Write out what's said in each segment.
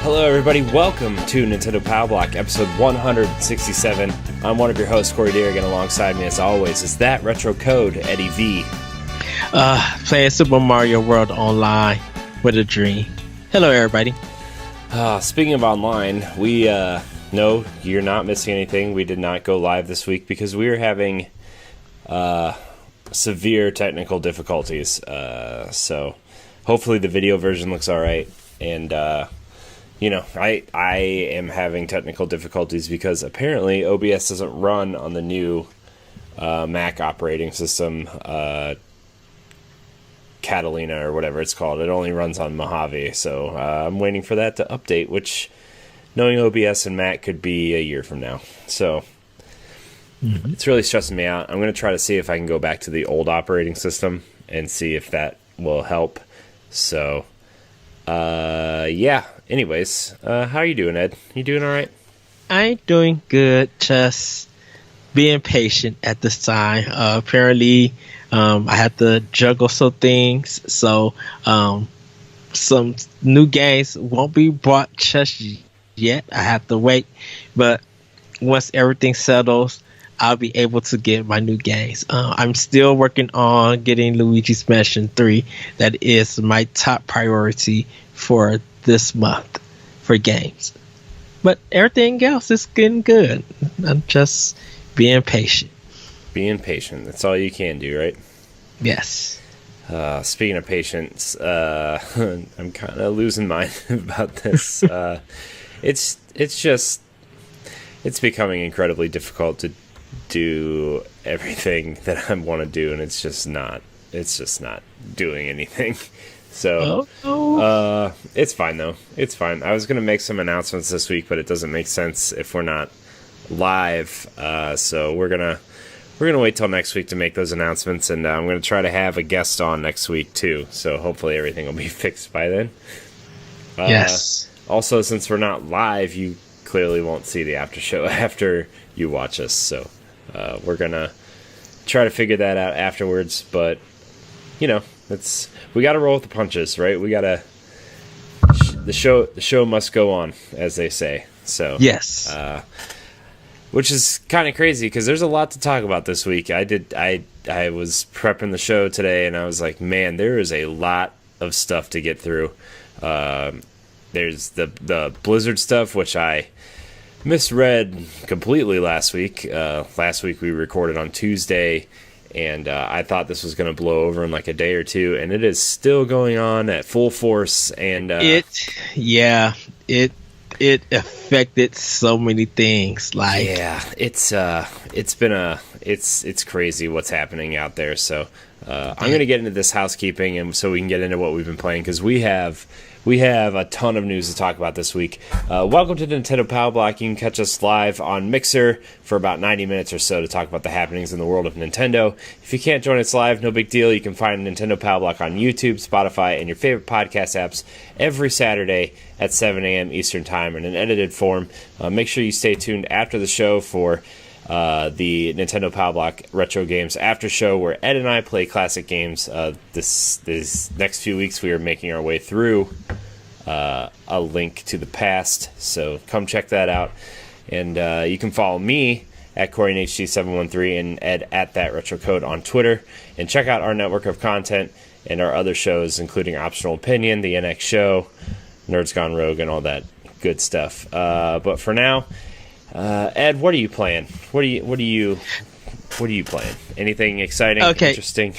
Hello, everybody. Welcome to Nintendo Pow Block, episode 167. I'm one of your hosts, Corey Dirrig, and alongside me, as always, is that retro code, Eddie V. Playing Super Mario World online with a dream. Hello, everybody. Speaking of online, no, you're not missing anything. We did not go live this week because we were having severe technical difficulties. So hopefully the video version looks all right. And I am having technical difficulties because apparently OBS doesn't run on the new Mac operating system, Catalina or whatever it's called. It only runs on Mojave, so I'm waiting for that to update, which, knowing OBS and Mac, could be a year from now. So It's really stressing me out. I'm going to try to see if I can go back to the old operating system and see if that will help. So, yeah. Anyways, how are you doing, Ed? You doing all right? I'm doing good. Just being patient at this time. Apparently, I have to juggle some things. So, some new games won't be brought just yet. I have to wait. But once everything settles, I'll be able to get my new games. I'm still working on getting Luigi's Mansion 3. That is my top priority for this month for games. But everything else is getting good. I'm just being patient. Being patient. That's all you can do, right? Yes. Speaking of patience, I'm kind of losing mine about this. It's becoming incredibly difficult to do everything that I want to do, and it's just not doing anything. So it's fine though. It's fine. I was gonna make some announcements this week, but it doesn't make sense if we're not live. So we're gonna wait till next week to make those announcements, and I'm gonna try to have a guest on next week too. So hopefully everything will be fixed by then. Yes. Also, since we're not live, you clearly won't see the after show after you watch us. So we're gonna try to figure that out afterwards. But we got to roll with the punches, right? We got to the show must go on, as they say. So yes, which is kind of crazy because there's a lot to talk about this week. I was prepping the show today, and I was like, man, there is a lot of stuff to get through. There's the Blizzard stuff, which I misread completely last week. Last week we recorded on Tuesday, and I thought this was going to blow over in like a day or two, and it is still going on at full force. And it affected so many things. Like, yeah, it's crazy what's happening out there. So I'm going to get into this housekeeping, and so we can get into what we've been playing, because we have a ton of news to talk about this week. Welcome to Nintendo Pow Block. You can catch us live on Mixer for about 90 minutes or so to talk about the happenings in the world of Nintendo. If you can't join us live, no big deal. You can find Nintendo Pow Block on YouTube, Spotify, and your favorite podcast apps every Saturday at 7 a.m. Eastern Time in an edited form. Make sure you stay tuned after the show for the Nintendo Pow Block Retro Games After Show, where Ed and I play classic games. This next few weeks we are making our way through A Link to the Past, so come check that out. And you can follow me at CoreyNHD713 and Ed at That Retro Code on Twitter, and check out our network of content and our other shows, including Optional Opinion, the NX Show, Nerds Gone Rogue, and all that good stuff. But for now, Ed, what are you playing? What are you playing? Anything exciting, interesting?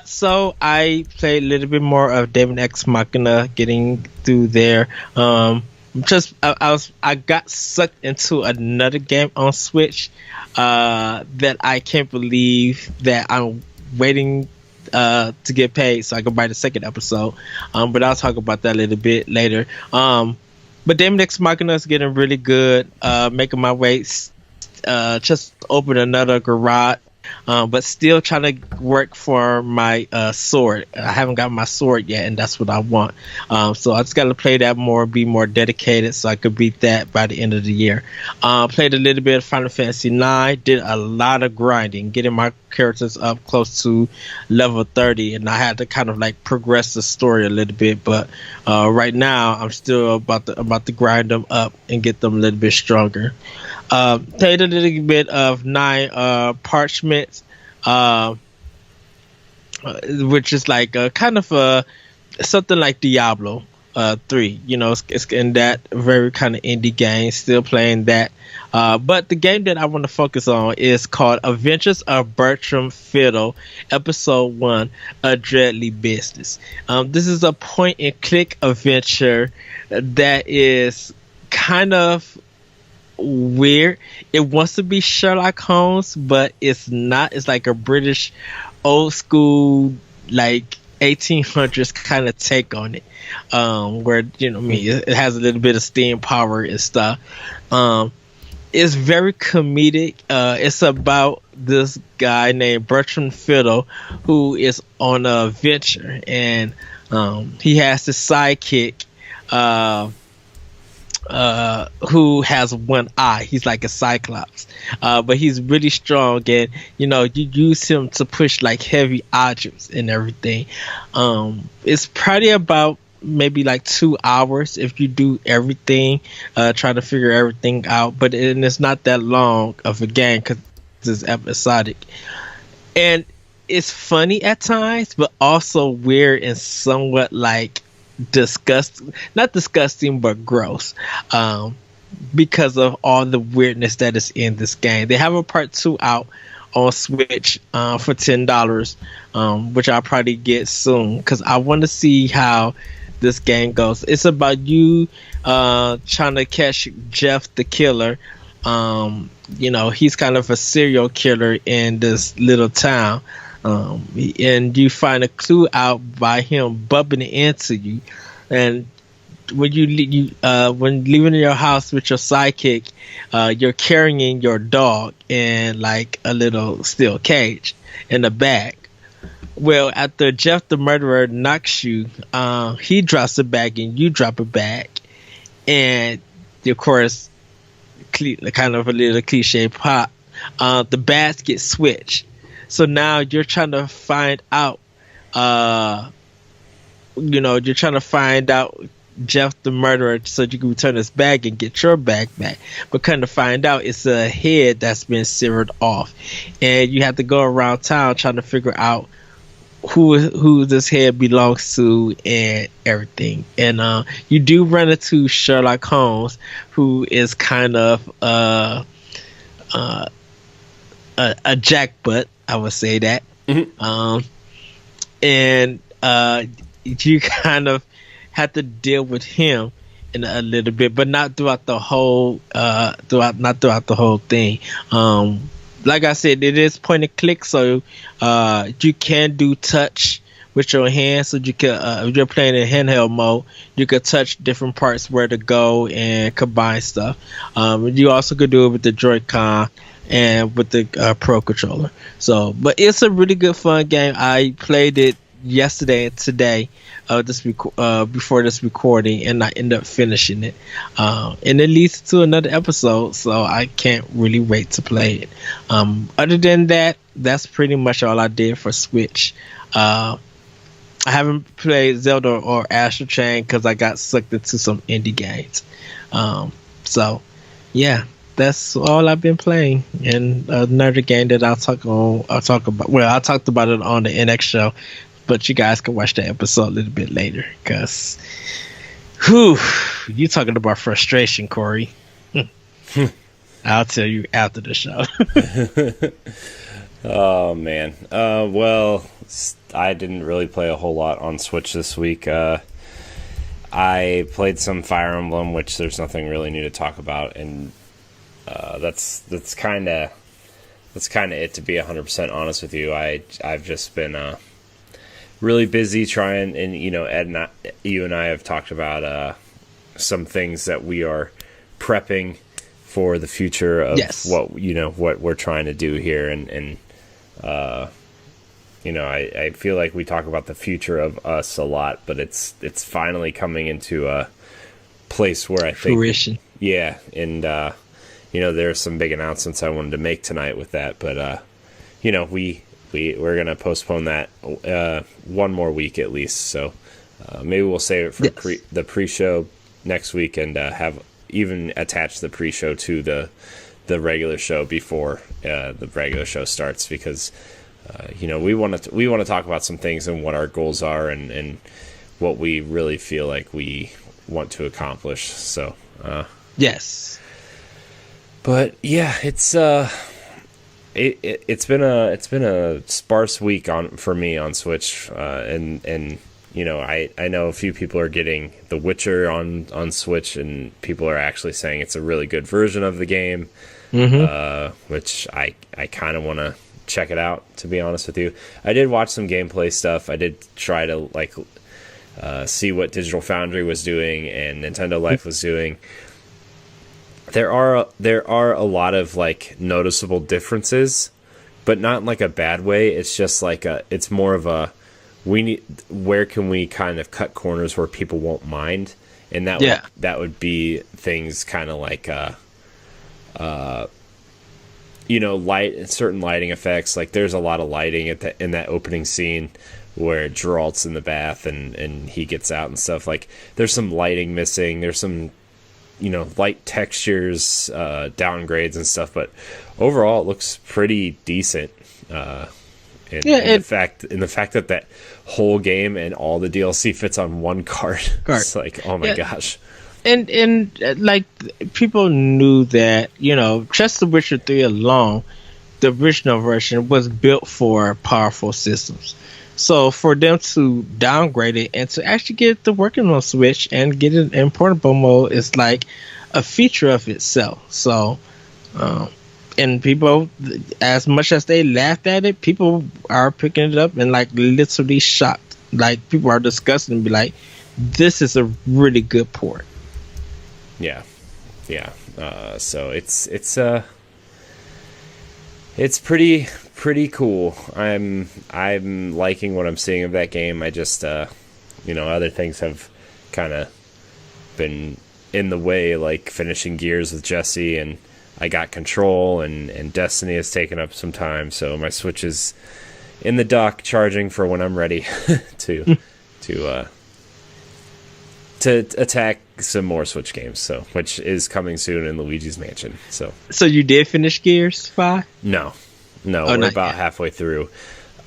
So I played a little bit more of Daemon X Machina, getting through there. I got sucked into another game on Switch that I can't believe that I'm waiting to get paid so I can buy the second episode. But I'll talk about that a little bit later. But Daemon X Machina is getting really good. Making my way, just open another garage but still trying to work for my sword. I haven't got my sword yet, and that's what I want. So I just got to play that more, be more dedicated, so I could beat that by the end of the year. Played a little bit of Final Fantasy 9, did a lot of grinding, getting my characters up close to level 30, and I had to kind of like progress the story a little bit. But right now, I'm still about to grind them up and get them a little bit stronger. Played a little bit of 9 Parchments, which is like kind of something like Diablo 3. You know, it's in that very kind of indie game. Still playing that. But the game that I want to focus on is called Adventures of Bertram Fiddle, Episode 1, A Deadly Business. This is a point-and-click adventure that is kind of weird. It wants to be Sherlock Holmes, but it's not. It's like a British old school, like 1800s kind of take on it, where, you know, it has a little bit of steam power and stuff. It's very comedic. It's about this guy named Bertram Fiddle who is on a venture, and he has this sidekick who has one eye. He's like a cyclops, but he's really strong, and you know, you use him to push like heavy objects and everything. It's probably about maybe like 2 hours if you do everything, try to figure everything out, but it's not that long of a game because it's episodic, and it's funny at times, but also weird and somewhat like not disgusting, but gross, because of all the weirdness that is in this game. They have a part 2 out on Switch for $10, which I'll probably get soon because I want to see how this game goes. It's about you trying to catch Jeff the killer. You know, he's kind of a serial killer in this little town. And you find a clue out by him bumping into you, and when when leaving your house with your sidekick, you're carrying your dog in like a little steel cage in a bag. Well, after Jeff the murderer knocks you, he drops a bag and you drop a bag, and of course, kind of a little cliche pop, the bags get switched. So now you're trying to find out, you're trying to find out Jeff the murderer so you can return his bag and get your bag back. But kind of find out it's a head that's been severed off. And you have to go around town trying to figure out who this head belongs to and everything. And you do run into Sherlock Holmes, who is kind of a jackbutt, I would say that. Mm-hmm. And you kind of have to deal with him in a little bit, but not throughout the whole the whole thing. Like I said, it is point and click, so you can do touch with your hands. So you can, if you're playing in handheld mode, you could touch different parts where to go and combine stuff. You also could do it with the Joy-Con and with the Pro Controller. So, but it's a really good fun game. I played it yesterday and today, before this recording, and I ended up finishing it. And it leads to another episode, so I can't really wait to play it. Other than that, that's pretty much all I did for Switch. I haven't played Zelda or Astral Chain because I got sucked into some indie games. So, yeah. That's all I've been playing. And another game that I'll talk about. Well, I talked about it on the NX show, but you guys can watch that episode a little bit later. Because, you talking about frustration, Corey. I'll tell you after the show. Oh man. Well, I didn't really play a whole lot on Switch this week. I played some Fire Emblem, which there's nothing really new to talk about, and that's kind of it, to be 100% honest with you. I've just been really busy trying, and Ed and you and I have talked about some things that we are prepping for the future of what we're trying to do here, and I feel like we talk about the future of us a lot, but it's finally coming into a place where I think fruition. Yeah, and there's some big announcements I wanted to make tonight with that, but we're gonna postpone that one more week at least. So maybe we'll save it for the pre-show next week and have even attach the pre-show to the regular show before the regular show starts, because we want to talk about some things and what our goals are and what we really feel like we want to accomplish. So yes, but yeah, it's been a sparse week for me on Switch, and I know a few people are getting The Witcher on Switch, and people are actually saying it's a really good version of the game, which I kind of want to check it out, to be honest with you. I did watch some gameplay stuff. I did try to see what Digital Foundry was doing and Nintendo Life was doing. There are a lot of noticeable differences, but not in a bad way. It's just it's more of a where can we kind of cut corners where people won't mind, and that would be things kind of certain lighting effects. There's a lot of lighting in that opening scene where Geralt's in the bath and he gets out and stuff. There's some lighting missing. There's some light textures, downgrades and stuff, but overall it looks pretty decent. The fact that whole game and all the DLC fits on one card. It's oh my gosh. And people knew that, just The Witcher 3 alone, the original version was built for powerful systems. So for them to downgrade it and to actually get it to working on Switch and get it in portable mode is a feature of itself. So, and people, as much as they laughed at it, people are picking it up and literally shocked. People are discussing and be like, this is a really good port. Yeah. So it's pretty cool. I'm liking what I'm seeing of that game. I just other things have kind of been in the way, finishing Gears with Jesse, and I got Control, and Destiny has taken up some time, so my Switch is in the dock charging for when I'm ready to attack some more Switch games, so which is coming soon in Luigi's Mansion. So you did finish Gears 5? No, we're about halfway through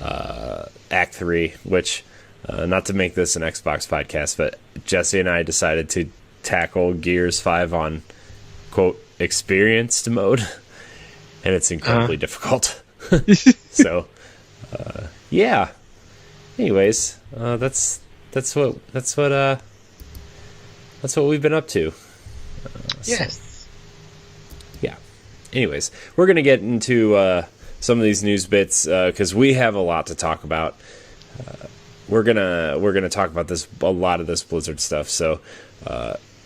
Act 3, which not to make this an Xbox podcast, but Jesse and I decided to tackle Gears 5 on quote experienced mode, and it's incredibly difficult. So yeah, anyways, that's what we've been up to. Yes. Yeah. Anyways, we're gonna get into some of these news bits because we have a lot to talk about. We're gonna talk about a lot of this Blizzard stuff. So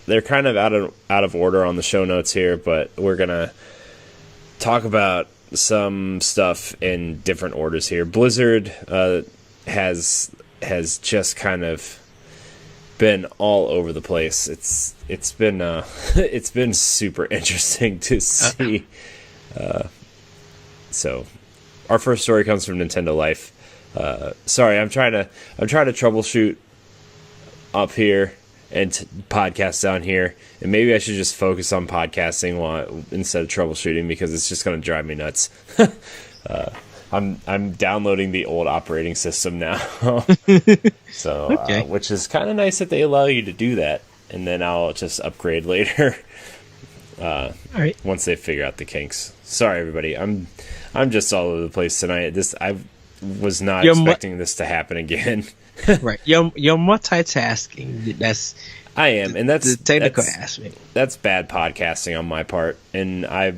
they're kind of out of order on the show notes here, but we're gonna talk about some stuff in different orders here. Blizzard has just kind of been all over the place. It's been it's been super interesting to see. So our first story comes from Nintendo Life. Sorry, I'm trying to troubleshoot up here and podcast down here, and maybe I should just focus on podcasting instead of troubleshooting, because it's just going to drive me nuts. I'm downloading the old operating system now, so okay. Which is kind of nice that they allow you to do that, and then I'll just upgrade later. All right. Once they figure out the kinks. Sorry, everybody. I'm just all over the place tonight. I was not expecting this to happen again. Right, you're multitasking. I am, and that's the technical aspect. That's bad podcasting on my part, and I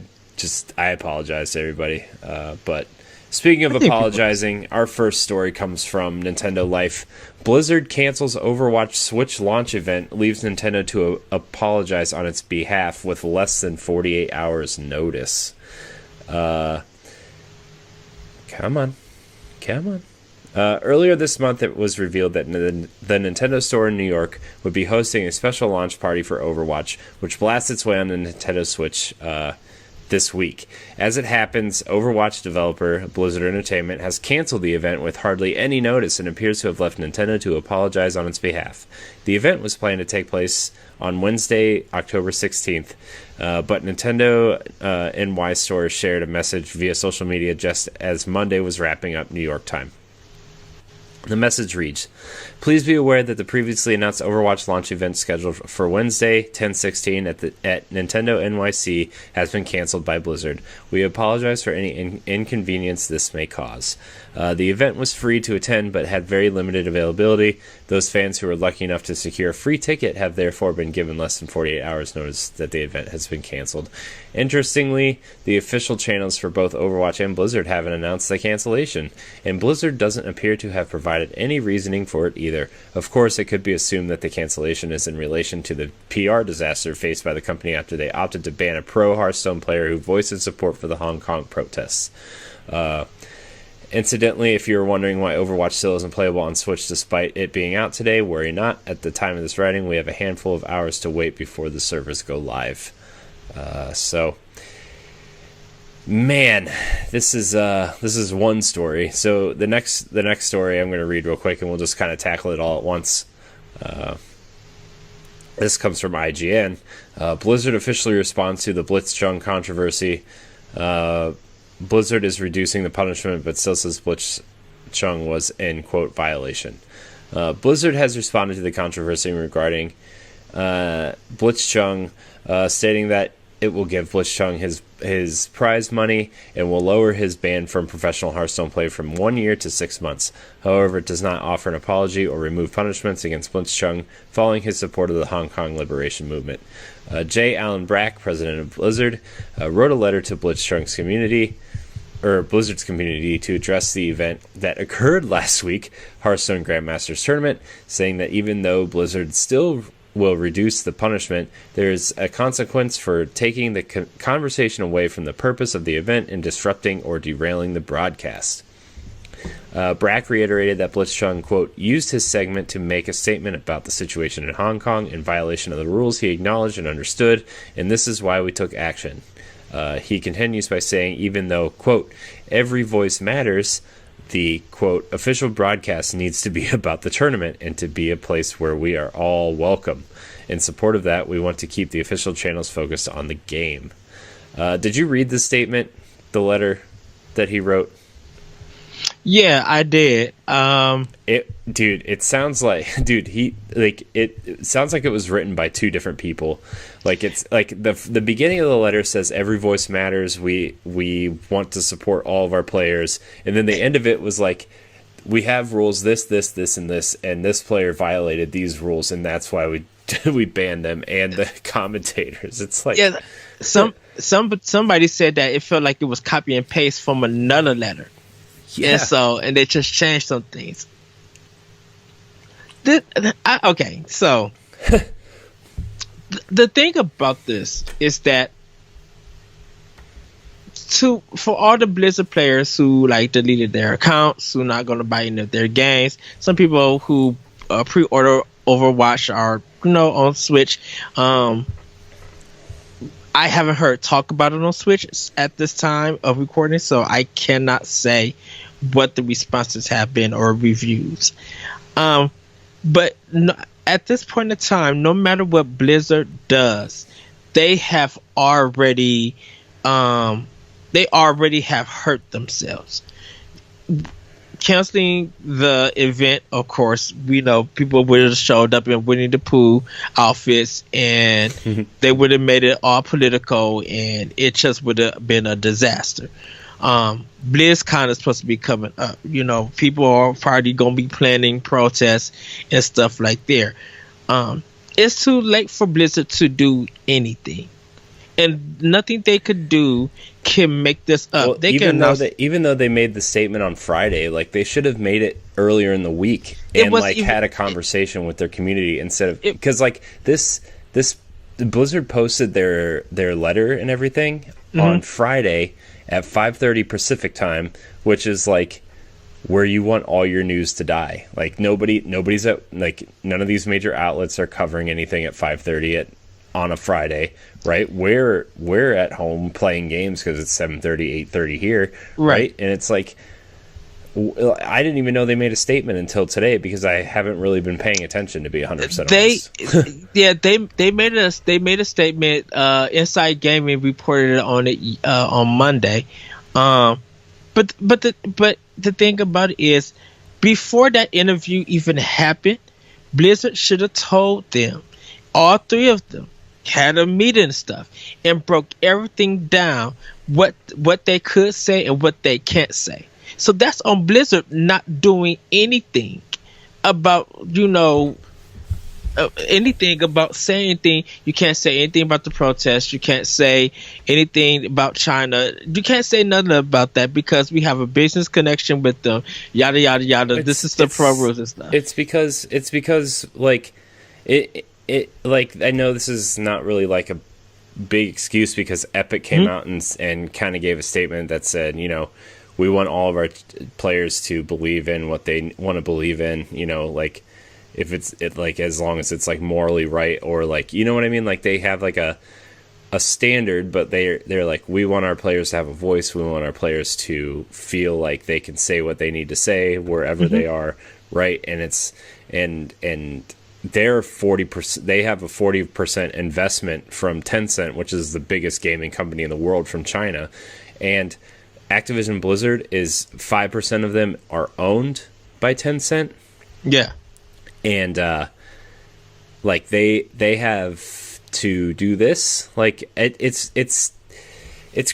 apologize to everybody. But speaking of apologizing, our first story comes from Nintendo Life. Blizzard cancels Overwatch Switch launch event, leaves Nintendo to apologize on its behalf with less than 48 hours notice. Come on. Earlier this month, it was revealed that the Nintendo Store in New York would be hosting a special launch party for Overwatch, which blasts its way on the Nintendo Switch this week. As it happens, Overwatch developer Blizzard Entertainment has canceled the event with hardly any notice and appears to have left Nintendo to apologize on its behalf. The event was planned to take place on Wednesday, October 16th, but Nintendo NY Store shared a message via social media just as Monday was wrapping up New York time. The message reads, "Please be aware that the previously announced Overwatch launch event scheduled for Wednesday, 10/16 at Nintendo NYC has been canceled by Blizzard. We apologize for any inconvenience this may cause. The event was free to attend but had very limited availability. Those fans who were lucky enough to secure a free ticket have therefore been given less than 48 hours notice that the event has been canceled." Interestingly, the official channels for both Overwatch and Blizzard haven't announced the cancellation, and Blizzard doesn't appear to have provided any reasoning for it either. Of course, it could be assumed that the cancellation is in relation to the PR disaster faced by the company after they opted to ban a pro Hearthstone player who voiced his support for the Hong Kong protests. Incidentally, if you're wondering why Overwatch still isn't playable on Switch despite it being out today, worry not. At the time of this writing, we have a handful of hours to wait before the servers go live. Man, this is one story. So the next story I'm going to read real quick, and we'll just kind of tackle it all at once. This comes from IGN. Blizzard officially responds to the Blitzchung controversy. Blizzard is reducing the punishment, but still says Blitzchung was in, quote, violation. Blizzard has responded to the controversy regarding Blitzchung, stating that it will give Blitzchung his prize money and will lower his ban from professional Hearthstone play from 1 year to 6 months. However, it does not offer an apology or remove punishments against Blitzchung following his support of the Hong Kong liberation movement. J. Allen Brack, president of Blizzard, wrote a letter to Blitzchung's community, or Blizzard's community, to address the event that occurred last week, Hearthstone Grandmasters Tournament, saying that even though Blizzard still will reduce the punishment, there is a consequence for taking the conversation away from the purpose of the event and disrupting or derailing the broadcast. Brack reiterated that Blitzchung, quote, used his segment to make a statement about the situation in Hong Kong in violation of the rules he acknowledged and understood, and this is why we took action. He continues by saying, even though, quote, every voice matters, the, quote, official broadcast needs to be about the tournament and to be a place where we are all welcome. In support of that, we want to keep the official channels focused on the game. Did you read the statement, the letter that he wrote? Yeah, I did. It sounds like, it sounds like it was written by two different people. Like, it's like the beginning of the letter says every voice matters. We want to support all of our players, and then the end of it was like, we have rules, this, and this player violated these rules, and that's why we banned them and the commentators. It's like, yeah, somebody said that it felt like it was copy and paste from another letter. Yeah. And they just changed some things. Okay, so the thing about this is that for all the Blizzard players who like deleted their accounts, who not going to buy any of their games, some people who pre-order Overwatch are on Switch. I haven't heard talk about it on Switch at this time of recording, so I cannot say what the responses have been or reviews. But at this point in time, no matter what Blizzard does, they have already have hurt themselves. Canceling the event, of course, we know people would have showed up in Winnie the Pooh outfits and they would have made it all political and it just would have been a disaster. BlizzCon is supposed to be coming up. People are probably going to be planning protests and stuff like there. It's too late for Blizzard to do anything. And nothing they could do can make this up. Well, even though they made the statement on Friday, like they should have made it earlier in the week and had a conversation with their community instead of because this Blizzard posted their letter and everything on Friday, at 5:30 Pacific time, which is like where you want all your news to die. Like nobody's at, like, none of these major outlets are covering anything at 5:30 on a Friday, right? We're at home playing games because it's 7:30, 8:30 here, right? And it's like, I didn't even know they made a statement until today because I haven't really been paying attention, to be 100% honest. Yeah, they made a statement. Inside Gaming reported on it on Monday. But the thing about it is, before that interview even happened, Blizzard should have told them. All three of them had a meeting and stuff and broke everything down, what they could say and what they can't say. So that's on Blizzard not doing anything about, anything about saying anything. You can't say anything about the protests. You can't say anything about China. You can't say nothing about that because we have a business connection with them. Yada yada yada. This is the pro rules and stuff. It's because like it like, I know this is not really like a big excuse because Epic came out and kind of gave a statement that said, we want all of our players to believe in what they want to believe in, like, if it's like, as long as it's like morally right, or like, you know what I mean? Like, they have like a standard, but they're like, we want our players to have a voice. We want our players to feel like they can say what they need to say wherever they are. Right. And it's, and they're 40%, they have a 40% investment from Tencent, which is the biggest gaming company in the world, from China. And Activision Blizzard is 5% of them are owned by Tencent. Yeah. And like they have to do this. Like, it's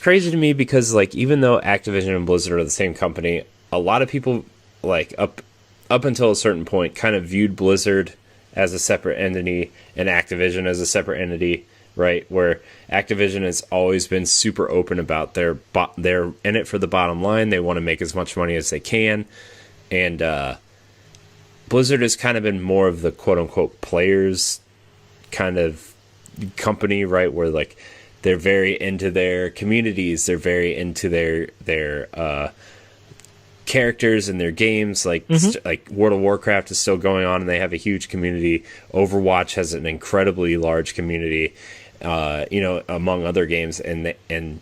crazy to me because, like, even though Activision and Blizzard are the same company, a lot of people, like, up until a certain point, kind of viewed Blizzard as a separate entity and Activision as a separate entity, right? Where Activision has always been super open about they're in it for the bottom line. They want to make as much money as they can. And Blizzard has kind of been more of the quote-unquote players kind of company, right? Where, like, they're very into their communities. They're very into their characters and their games. Like, like World of Warcraft is still going on and they have a huge community. Overwatch has an incredibly large community, among other games. And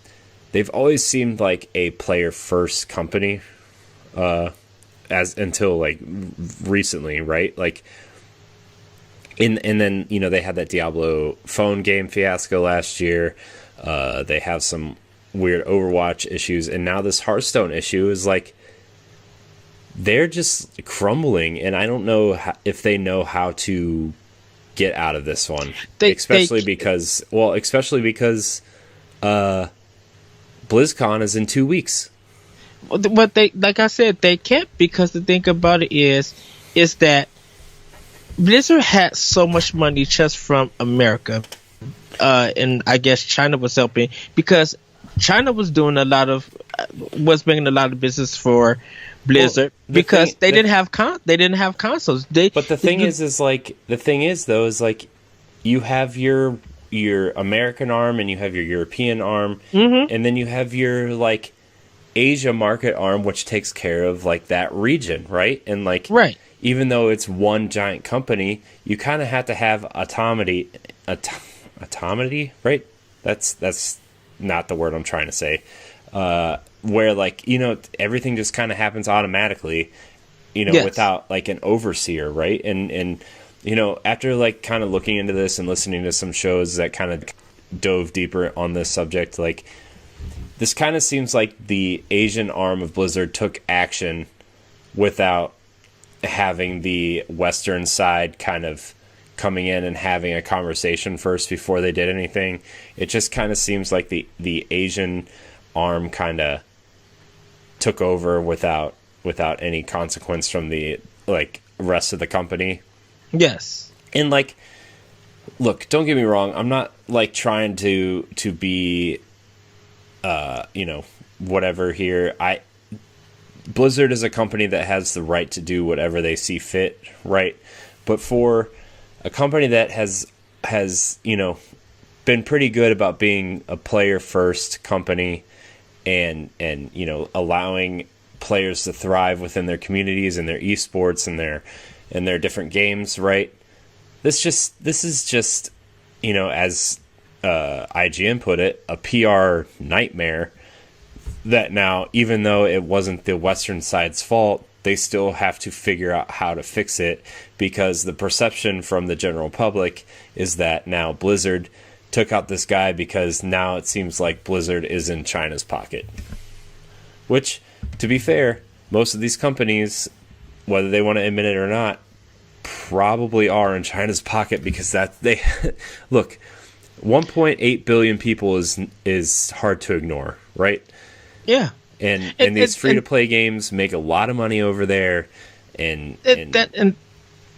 they've always seemed like a player-first company, as until like recently, right? Like, and then they had that Diablo phone game fiasco last year. They have some weird Overwatch issues, and now this Hearthstone issue is like, they're just crumbling, and I don't know if they know how to get out of this one. Especially because BlizzCon is in 2 weeks. But like I said, they can't, because the thing about it is that Blizzard had so much money just from America, and I guess China was helping because China was doing was making a lot of business for Blizzard, because they didn't have consoles. But the thing is you have your American arm and you have your European arm, and then you have your, like, Asia market arm, which takes care of, like, that region, right? And, like, right. Even though it's one giant company, you kind of have to have autonomy, right? That's not the word I'm trying to say. Where, like, everything just kind of happens automatically, yes, without, like, an overseer, right? And after, like, kind of looking into this and listening to some shows that kind of dove deeper on this subject, like, this kind of seems like the Asian arm of Blizzard took action without having the Western side kind of coming in and having a conversation first before they did anything. It just kind of seems like the Asian arm kind of took over without any consequence from the, like, rest of the company. Yes. And, like, look, don't get me wrong, I'm not, like, trying to be whatever here. Blizzard is a company that has the right to do whatever they see fit, right? But for a company that has been pretty good about being a player first company, and you know, allowing players to thrive within their communities and their esports and their different games, right? This is just, you know, as IGN put it, a PR nightmare that now, even though it wasn't the Western side's fault, they still have to figure out how to fix it, because the perception from the general public is that now Blizzard took out this guy because now it seems like Blizzard is in China's pocket. Which, to be fair, most of these companies, whether they want to admit it or not, probably are in China's pocket, because that they look, 1.8 billion people is hard to ignore, right? Yeah. And these free to play games make a lot of money over there, and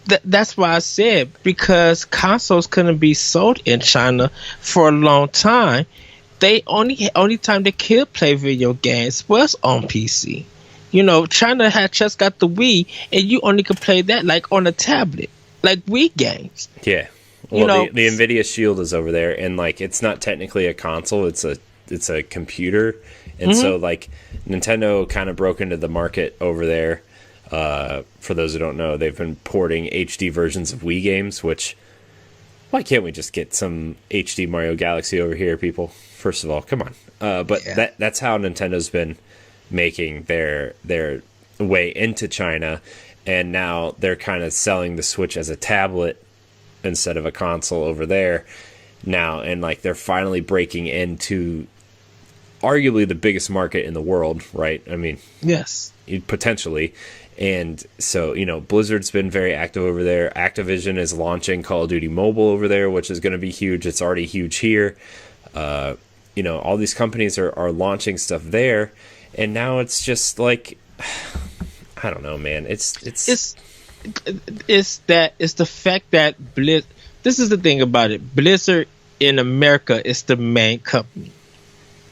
that's why I said, because consoles couldn't be sold in China for a long time, they only time they could play video games was on PC. You know, China had just got the Wii, and you only could play that like on a tablet, like Wii games. Yeah. Well, you know, the Nvidia Shield is over there, and like it's not technically a console; it's a computer, and so like Nintendo kind of broke into the market over there. For those who don't know, they've been porting HD versions of Wii games. Which, why can't we just get some HD Mario Galaxy over here, people? First of all, come on. But yeah, that's how Nintendo's been making their way into China, and now they're kind of selling the Switch as a tablet instead of a console over there now, and like they're finally breaking into arguably the biggest market in the world, right? I mean, yes, potentially. And so, you know, Blizzard's been very active over there. Activision is launching Call of Duty Mobile over there, which is going to be huge. It's already huge here. You know, all these companies are launching stuff there, and now it's just like, I don't know, man. It's the fact that this is the thing about it. Blizzard in America is the main company,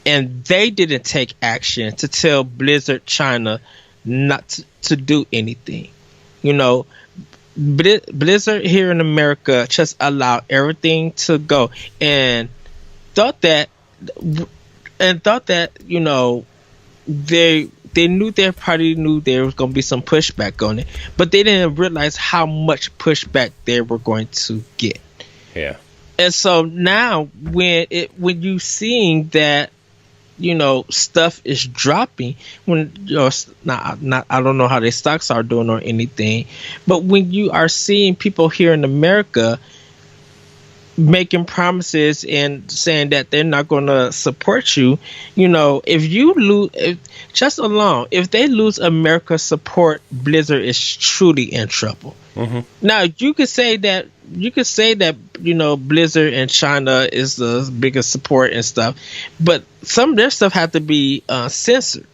and they didn't take action to tell Blizzard China not to do anything. You know, Blizzard here in America just allowed everything to go, and thought that you know, they probably knew there was going to be some pushback on it, but they didn't realize how much pushback they were going to get. Yeah. And so now when you seeing that, you know, stuff is dropping, when you know, I don't know how their stocks are doing or anything, but when you are seeing people here in America making promises and saying that they're not going to support you, you know, if you lose, if they lose America's support, Blizzard is truly in trouble. Now you could say that you know, Blizzard and China is the biggest support and stuff, but some of their stuff have to be censored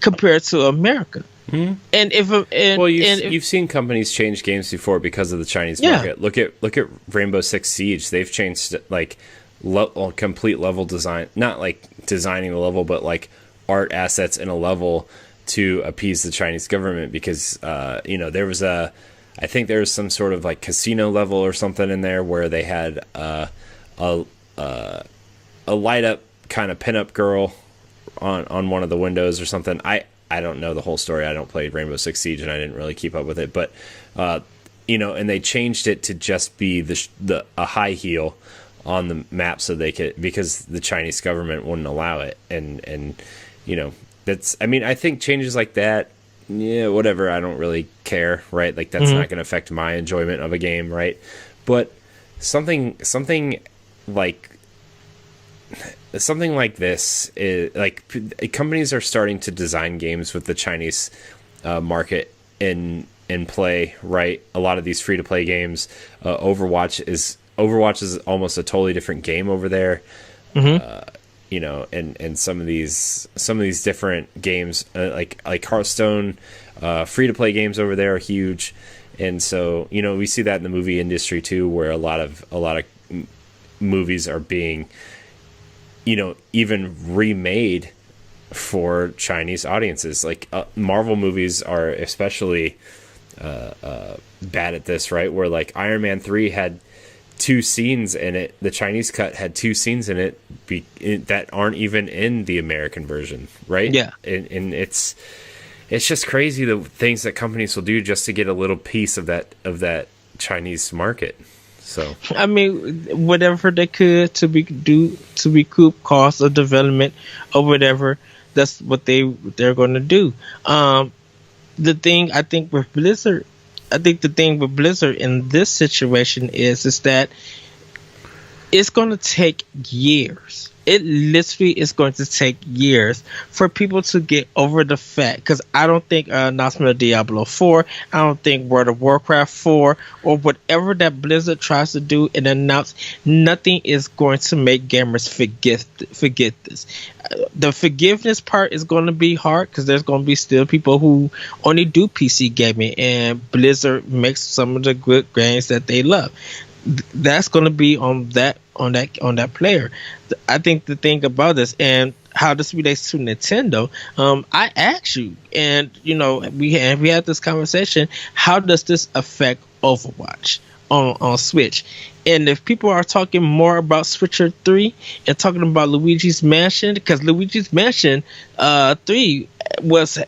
compared to America. And you've seen companies change games before because of the Chinese market. Look at Rainbow Six Siege. They've changed like complete level design, not like designing the level, but like art assets in a level to appease the Chinese government, because you know, I think there was some sort of like casino level or something in there where they had a light up kind of pinup girl on one of the windows or something. I don't know the whole story. I don't play Rainbow Six Siege, and I didn't really keep up with it. But you know, and they changed it to just be a high heel on the map, so they could, because the Chinese government wouldn't allow it. And you know, that's, I mean, I think changes like that, yeah, whatever. I don't really care, right? Like that's not going to affect my enjoyment of a game, right? But something like this is like, companies are starting to design games with the Chinese market in play, right? A lot of these free to play games, Overwatch is almost a totally different game over there. You know, and some of these different games, like Hearthstone, free to play games over there are huge. And so, you know, we see that in the movie industry too, where a lot of movies are being, you know, even remade for Chinese audiences. Like Marvel movies are especially bad at this, right? Where like Iron Man 3 had two scenes in it. The Chinese cut had two scenes in it that aren't even in the American version, right? Yeah. And it's just crazy the things that companies will do just to get a little piece of that Chinese market. So I mean, whatever they could to recoup costs of development or whatever, that's what they're going to do. The thing I think with Blizzard in this situation is that it's going to take years. It literally is going to take years for people to get over the fact, because I don't think announcement of Diablo 4, I don't think World of Warcraft 4, or whatever that Blizzard tries to do and announce, nothing is going to make gamers forget this. The forgiveness part is going to be hard because there's going to be still people who only do PC gaming, and Blizzard makes some of the good games that they love. That's going to be on that player. I think the thing about this and how this relates to Nintendo, I asked you, and we had this conversation. How does this affect Overwatch on Switch? And if people are talking more about Switcher 3 and talking about Luigi's Mansion, because Luigi's Mansion 3 was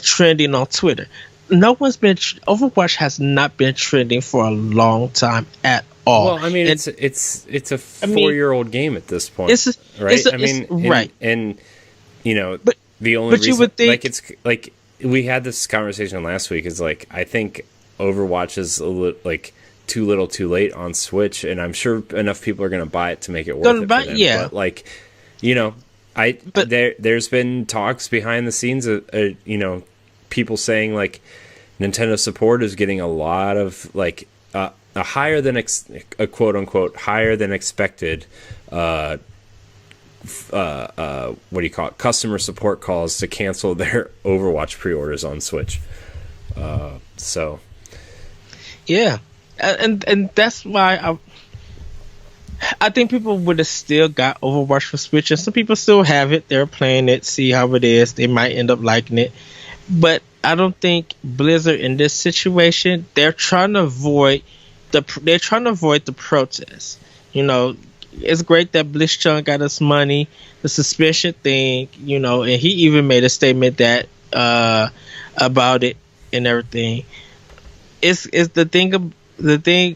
trending on Twitter. Overwatch has not been trending for a long time at all. Well, I mean, it's a 4-year-old game at this point, right? Right. And but the only reason, you would think, like, it's like we had this conversation last week, is like I think Overwatch is too little, too late on Switch, and I'm sure enough people are going to buy it to make it worth it for them. Yeah. But like, there's been talks behind the scenes of people saying like Nintendo support is getting a lot of like a higher than a quote unquote higher than expected what do you call it, customer support calls to cancel their Overwatch pre-orders on Switch. So yeah, and that's why I think people would have still got Overwatch for Switch, and some people still have it. They're playing it, see how it is. They might end up liking it. But I don't think Blizzard in this situation, they're trying to avoid the protests. It's great that BlizzCon got us money, the suspension thing, and he even made a statement that about it and everything. It's the thing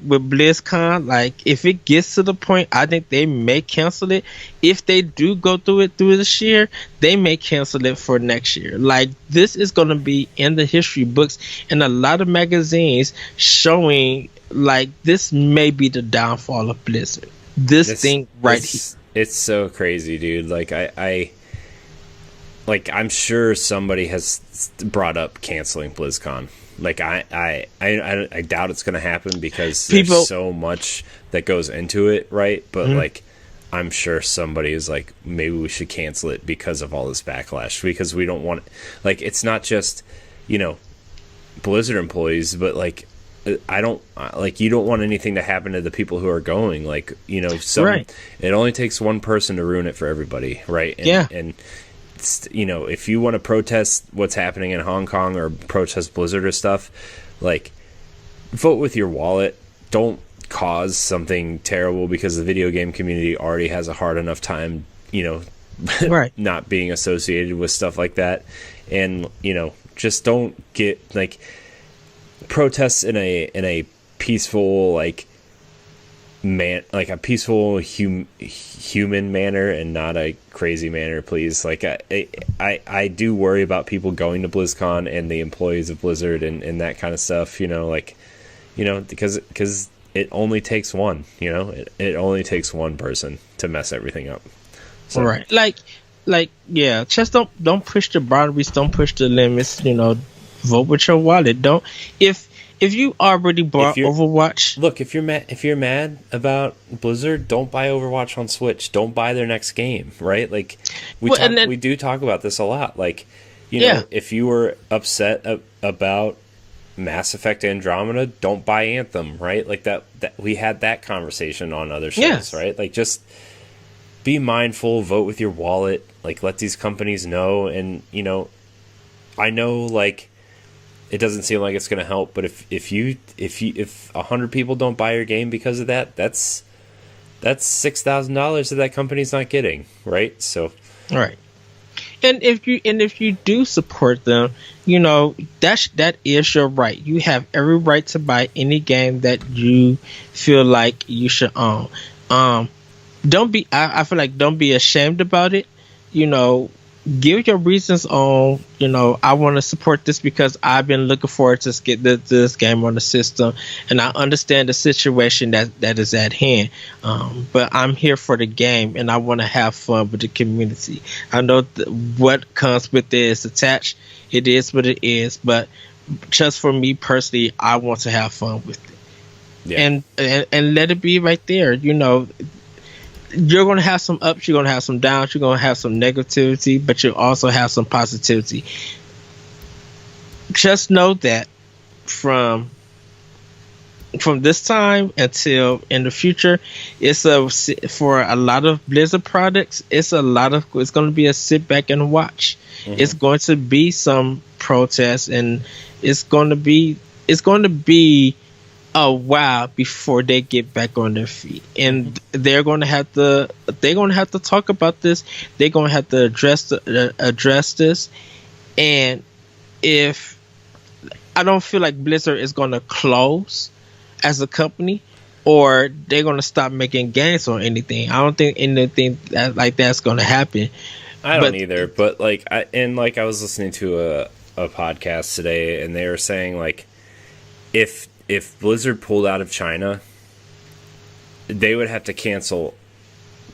with BlizzCon, like if it gets to the point, I think they may cancel it. If they do go through this year, they may cancel it for next year. Like this is going to be in the history books and a lot of magazines showing like this may be the downfall of Blizzard. This thing right here. It's so crazy, dude. Like I'm sure somebody has brought up canceling BlizzCon. Like I doubt it's going to happen because there's so much that goes into it, right? But like, I'm sure somebody is like, maybe we should cancel it because of all this backlash. Because we don't want, like, it's not just Blizzard employees, but like, I don't like, you don't want anything to happen to the people who are going. Like, right. It only takes one person to ruin it for everybody, right? And if you want to protest what's happening in Hong Kong or protest Blizzard or stuff, like, vote with your wallet. Don't cause something terrible because the video game community already has a hard enough time, right, not being associated with stuff like that. And, just don't get like protests in a peaceful, like, a peaceful human manner and not a crazy manner, please. Like I do worry about people going to BlizzCon and the employees of Blizzard and that kind of stuff, because it only takes one, it only takes one person to mess everything up. So. Right. Like yeah, just don't push the boundaries, don't push the limits, vote with your wallet. Don't if you already bought Overwatch, look, if you're mad about Blizzard, don't buy Overwatch on Switch. Don't buy their next game, right? Like we do talk about this a lot. Like, if you were upset about Mass Effect Andromeda, don't buy Anthem, right? Like that we had that conversation on other shows, right? Like, just be mindful, vote with your wallet, like let these companies know. And I know, like, it doesn't seem like it's going to help. But if 100 people don't buy your game because of that, that's $6,000 that company's not getting, right? So, all right. And if you do support them, you know, that is your right. You have every right to buy any game that you feel like you should own. I feel like don't be ashamed about it. You know, give your reasons on, you know, I want to support this because I've been looking forward to get this game on the system, and I understand the situation that is at hand. But I'm here for the game, and I want to have fun with the community. I know what comes with it is attached. It is what it is, but just for me personally, I want to have fun with it. Yeah. And let it be right there. You know, you're going to have some ups, you're going to have some downs, you're going to have some negativity, but you'll also have some positivity. Just know that from this time until in the future, for a lot of Blizzard products, it's going to be a sit back and watch. Mm-hmm. It's going to be some protests, and it's going to be a while before they get back on their feet, and they're going to have to talk about this. They're going to have to address this. And if I don't feel like Blizzard is going to close as a company, or they're going to stop making games or anything. I don't think anything like that's going to happen. I don't either. But I was listening to a podcast today, and they were saying like if Blizzard pulled out of China, they would have to cancel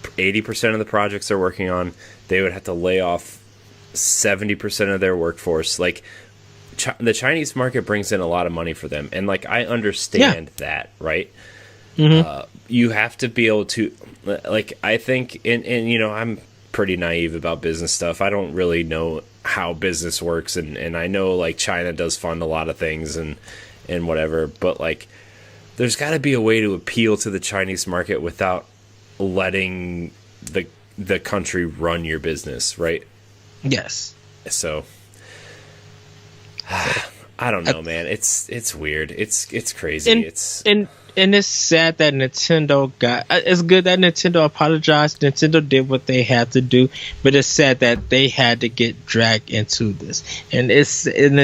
80% of the projects they're working on. They would have to lay off 70% of their workforce. Like, the Chinese market brings in a lot of money for them. And, like, I understand that, right? Mm-hmm. You have to be able to, like, I think, and you know, I'm pretty naive about business stuff. I don't really know how business works. And I know, like, China does fund a lot of things and whatever, but like there's got to be a way to appeal to the Chinese market without letting the country run your business, right? Yes. So I don't know, man. It's weird. It's crazy. And it's sad that Nintendo it's good that Nintendo apologized. Nintendo did what they had to do, but it's sad that they had to get dragged into this. And it's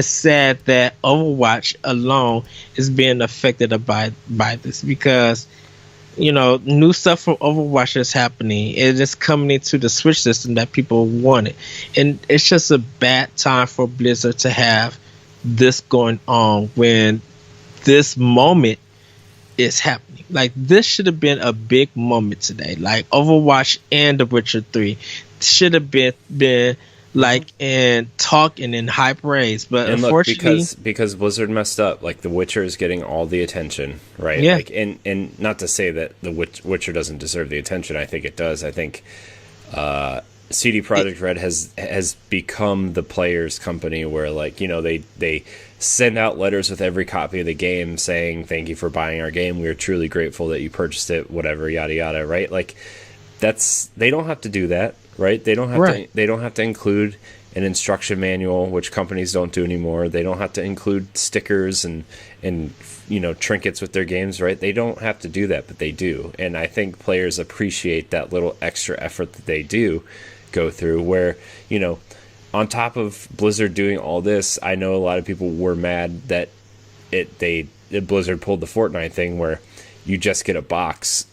sad that Overwatch alone is being affected by this, because, you know, new stuff from Overwatch is happening. It is coming into the Switch system that people wanted. And it's just a bad time for Blizzard to have this going on when this moment is happening. Like, this should have been a big moment today. Like, Overwatch and The Witcher 3 should have been like in talk and in high praise. But and unfortunately, look, because Blizzard messed up, like, The Witcher is getting all the attention, right? Yeah. Like, and not to say that The Witcher doesn't deserve the attention. I think it does. I think CD Projekt Red has become the players' company where, like, you know, they send out letters with every copy of the game saying thank you for buying our game. We are truly grateful that you purchased it. Whatever, yada yada. Right? Like, they don't have to do that. Right? They don't have to include an instruction manual, which companies don't do anymore. They don't have to include stickers and you know, trinkets with their games. Right? They don't have to do that, but they do. And I think players appreciate that little extra effort that they do go through, where, you know, on top of Blizzard doing all this, I know a lot of people were mad that Blizzard pulled the Fortnite thing where you just get a box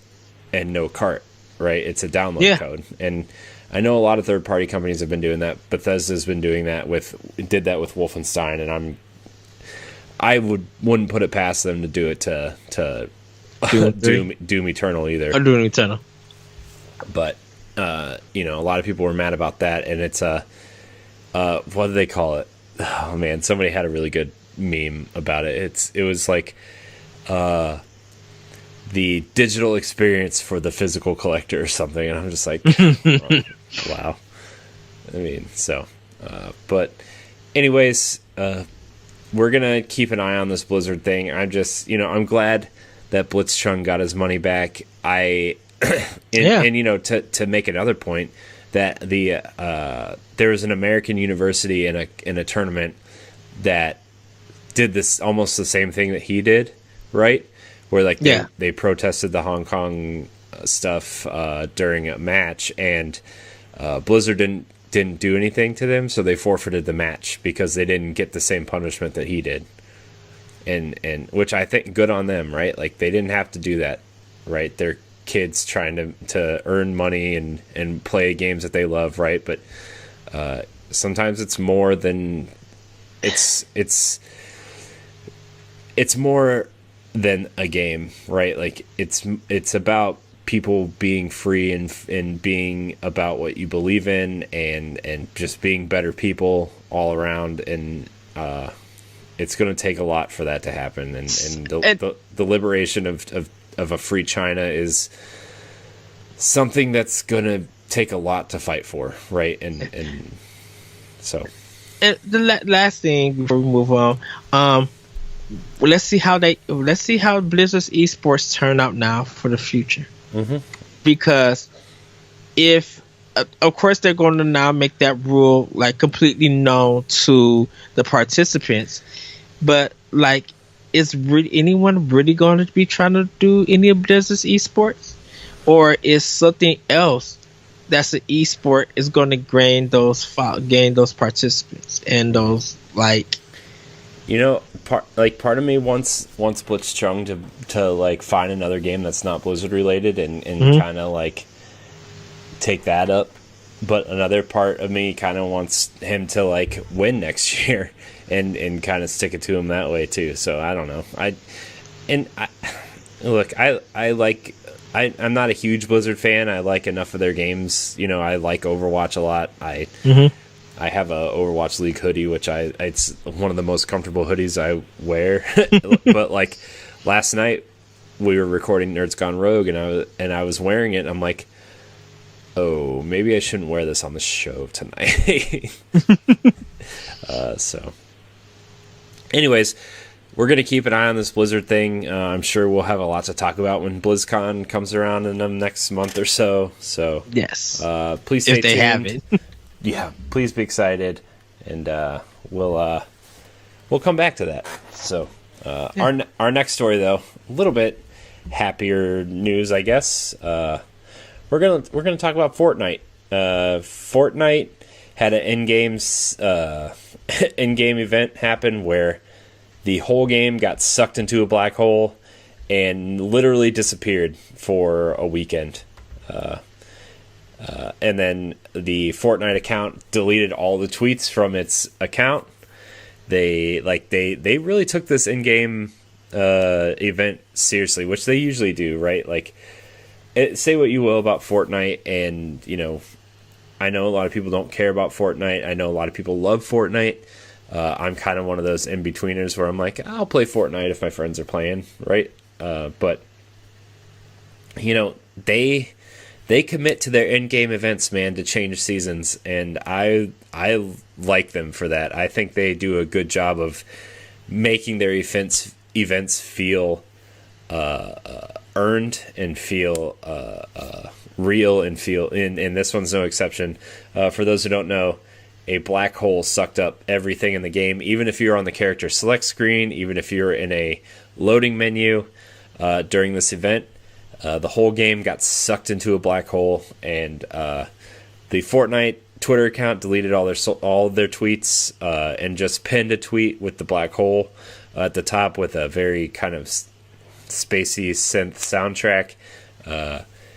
and no cart, right? It's a download code. And I know a lot of third-party companies have been doing that. Bethesda's been doing that did that with Wolfenstein, and I wouldn't put it past them to do it to Doom Eternal either. Or Doom Eternal. But you know, a lot of people were mad about that, and it's what do they call it? Oh man, somebody had a really good meme about it. It was like the digital experience for the physical collector or something, and I'm just like, wow. I mean, so, but anyways, we're gonna keep an eye on this Blizzard thing. I'm just, you know, I'm glad that Blitzchung got his money back. And you know, to make another point, that there was an American university in a tournament that did this almost the same thing that he did, right? Where like they protested the Hong Kong stuff during a match, and Blizzard didn't do anything to them, so they forfeited the match because they didn't get the same punishment that he did. And which I think good on them, right? Like they didn't have to do that, right? They're kids trying to earn money and play games that they love, right? But sometimes it's more than it's more than a game, right? Like it's about people being free and being about what you believe in and just being better people all around, and it's going to take a lot for that to happen, and the liberation of a free China is something that's going to take a lot to fight for, right? And so the last thing before we move on, let's see how Blizzard's esports turn out now for the future. Mm-hmm. Because if of course they're going to now make that rule like completely known to the participants, but like is anyone really going to be trying to do any of Blizzard's esports, or is something else that's an esport is going to gain those participants and those like. You know, part of me wants Blitzchung to like find another game that's not Blizzard related and kind of like take that up, but another part of me kind of wants him to like win next year and kind of stick it to him that way too. So I don't know. I'm not a huge Blizzard fan. I like enough of their games. You know, I like Overwatch a lot. I have a Overwatch League hoodie, which it's one of the most comfortable hoodies I wear. But like last night, we were recording Nerds Gone Rogue, and I was wearing it. And I'm like, oh, maybe I shouldn't wear this on the show tonight. So, anyways, we're gonna keep an eye on this Blizzard thing. I'm sure we'll have a lot to talk about when BlizzCon comes around in the next month or so. So yes, please stay tuned. If they have it. Yeah, please be excited, and we'll come back to that. So our next story, though, a little bit happier news, I guess. We're gonna talk about Fortnite. Fortnite had an in-game event happen where the whole game got sucked into a black hole and literally disappeared for a weekend. And then the Fortnite account deleted all the tweets from its account. They really took this in-game event seriously, which they usually do, right? Like, say what you will about Fortnite, and you know, I know a lot of people don't care about Fortnite. I know a lot of people love Fortnite. I'm kind of one of those in-betweeners where I'm like, I'll play Fortnite if my friends are playing, right? But you know, they commit to their in-game events, man, to change seasons, and I like them for that. I think they do a good job of making their events feel earned and feel real and feel. And this one's no exception. For those who don't know, a black hole sucked up everything in the game. Even if you're on the character select screen, even if you're in a loading menu during this event. The whole game got sucked into a black hole, and the Fortnite Twitter account deleted all their tweets and just pinned a tweet with the black hole at the top with a very kind of spacey synth soundtrack.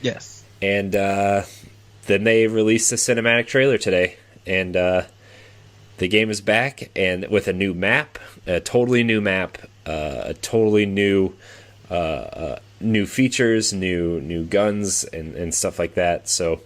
Yes. And then they released a cinematic trailer today, and the game is back and with a new map, a totally new map, a totally new new features, new guns, and stuff like that. So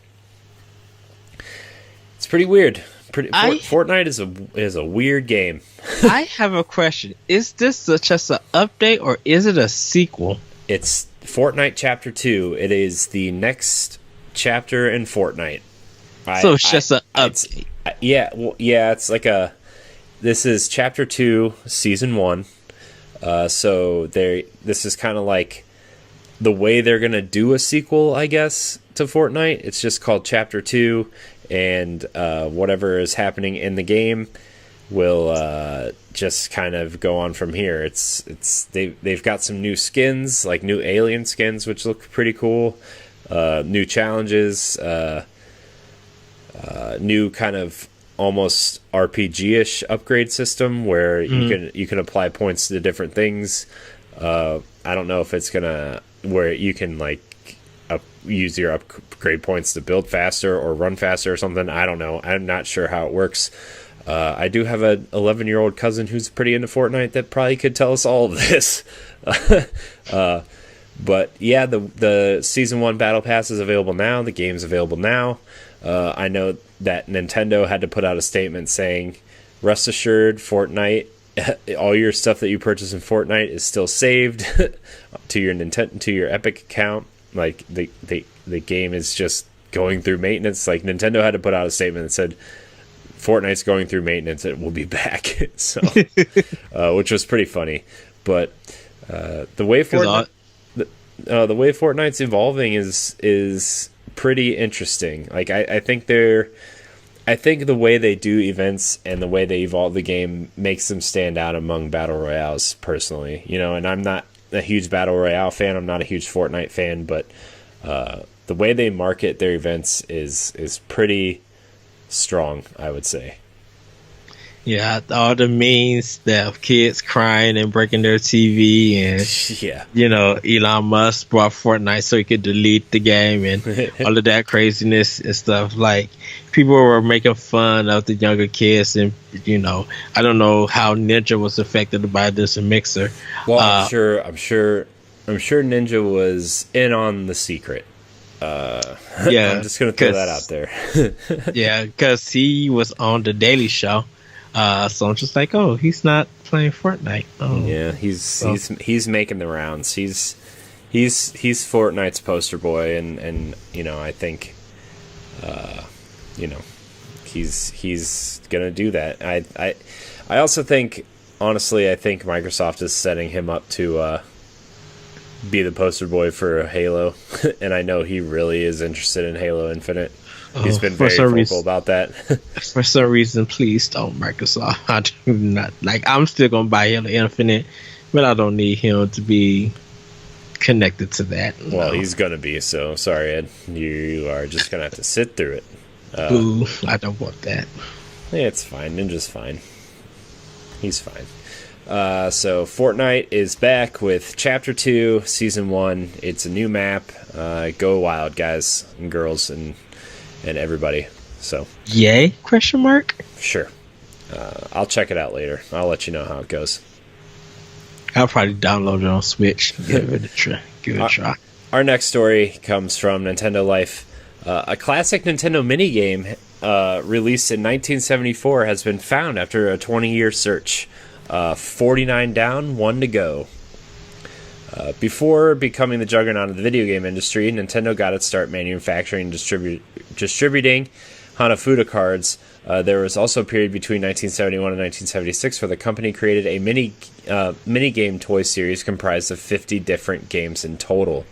it's pretty weird. Fortnite is a weird game. I have a question. Is this just an update, or is it a sequel? It's Fortnite Chapter 2. It is the next chapter in Fortnite. So it's just an update. It's like this is Chapter 2, Season 1. So this is kind of like the way they're going to do a sequel, I guess, to Fortnite. It's just called Chapter 2, and whatever is happening in the game will just kind of go on from here. They've got some new skins, like new alien skins, which look pretty cool. New challenges, new kind of almost RPG-ish upgrade system where you can apply points to different things. I don't know if it's gonna where you can like use your upgrade points to build faster or run faster or something. I don't know. I'm not sure how it works. I do have an 11-year-old cousin who's pretty into Fortnite that probably could tell us all of this. But yeah, the Season 1 Battle Pass is available now. The game's available now. I know that Nintendo had to put out a statement saying, rest assured, Fortnite, all your stuff that you purchase in Fortnite is still saved to your Epic account. Like the game is just going through maintenance. Like Nintendo had to put out a statement that said Fortnite's going through maintenance. It will be back. So, which was pretty funny. But the way Fortnite's evolving is pretty interesting. Like I think the way they do events and the way they evolve the game makes them stand out among battle royales. Personally, and I'm not a huge battle royale fan. I'm not a huge Fortnite fan, but the way they market their events is pretty strong, I would say. Yeah, all the memes that kids crying and breaking their TV, and Elon Musk brought Fortnite so he could delete the game and all of that craziness and stuff. Like, people were making fun of the younger kids, and I don't know how Ninja was affected by this mixer. Well, I'm sure Ninja was in on the secret. Yeah, I'm just gonna throw that out there. Yeah, because he was on the Daily Show. So I'm just like, oh, he's not playing Fortnite. Oh. Yeah, he's making the rounds. He's Fortnite's poster boy, and I think, he's gonna do that. I also think, honestly, I think Microsoft is setting him up to be the poster boy for Halo, and I know he really is interested in Halo Infinite. He's been very vocal about that. For some reason, please don't, Microsoft. I do not I'm still gonna buy Halo Infinite, but I don't need him to be connected to that. Well, he's gonna be. So sorry, Ed. You are just gonna have to sit through it. Ooh, I don't want that. Yeah, it's fine. Ninja's fine. He's fine. So Fortnite is back with Chapter 2, Season 1. It's a new map. Go wild, guys and girls and everybody. So yay? Question mark? Sure. I'll check it out later. I'll let you know how it goes. I'll probably download it on Switch. Give it a try. Our next story comes from Nintendo Life. A classic Nintendo minigame released in 1974 has been found after a 20-year search. 49 down, 1 to go. Before becoming the juggernaut of the video game industry, Nintendo got its start manufacturing and distributing Hanafuda cards. There was also a period between 1971 and 1976 where the company created a mini-game toy series comprised of 50 different games in total.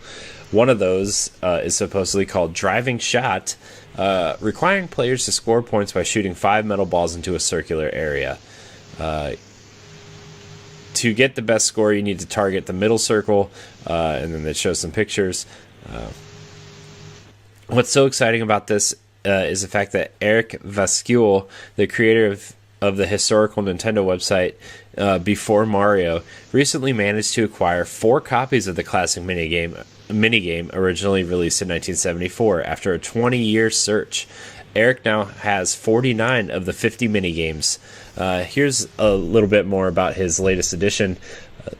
One of those is supposedly called Driving Shot, requiring players to score points by shooting 5 metal balls into a circular area. To get the best score, you need to target the middle circle, and then it shows some pictures. What's so exciting about this is the fact that Eric Vascuel, the creator of the historical Nintendo website Before Mario, recently managed to acquire 4 copies of the classic minigame originally released in 1974 after a 20-year search. Eric now has 49 of the 50 minigames. Here's a little bit more about his latest edition.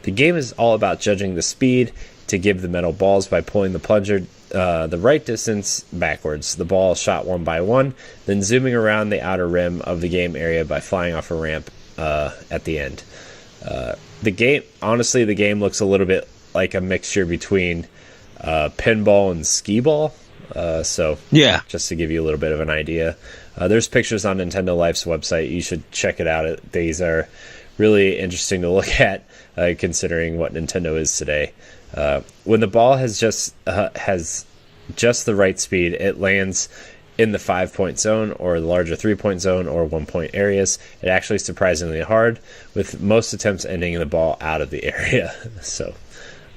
The game is all about judging the speed to give the metal balls by pulling the plunger the right distance backwards. The ball is shot one by one, then zooming around the outer rim of the game area by flying off a ramp at the end. The game looks a little bit like a mixture between pinball and skee-ball. Yeah, just to give you a little bit of an idea. There's pictures on Nintendo Life's website. You should check it out. These are really interesting to look at, considering what Nintendo is today. When the ball has just the right speed, it lands in the 5-point zone or the larger 3-point zone or 1-point areas. It actually is surprisingly hard, with most attempts ending in the ball out of the area. So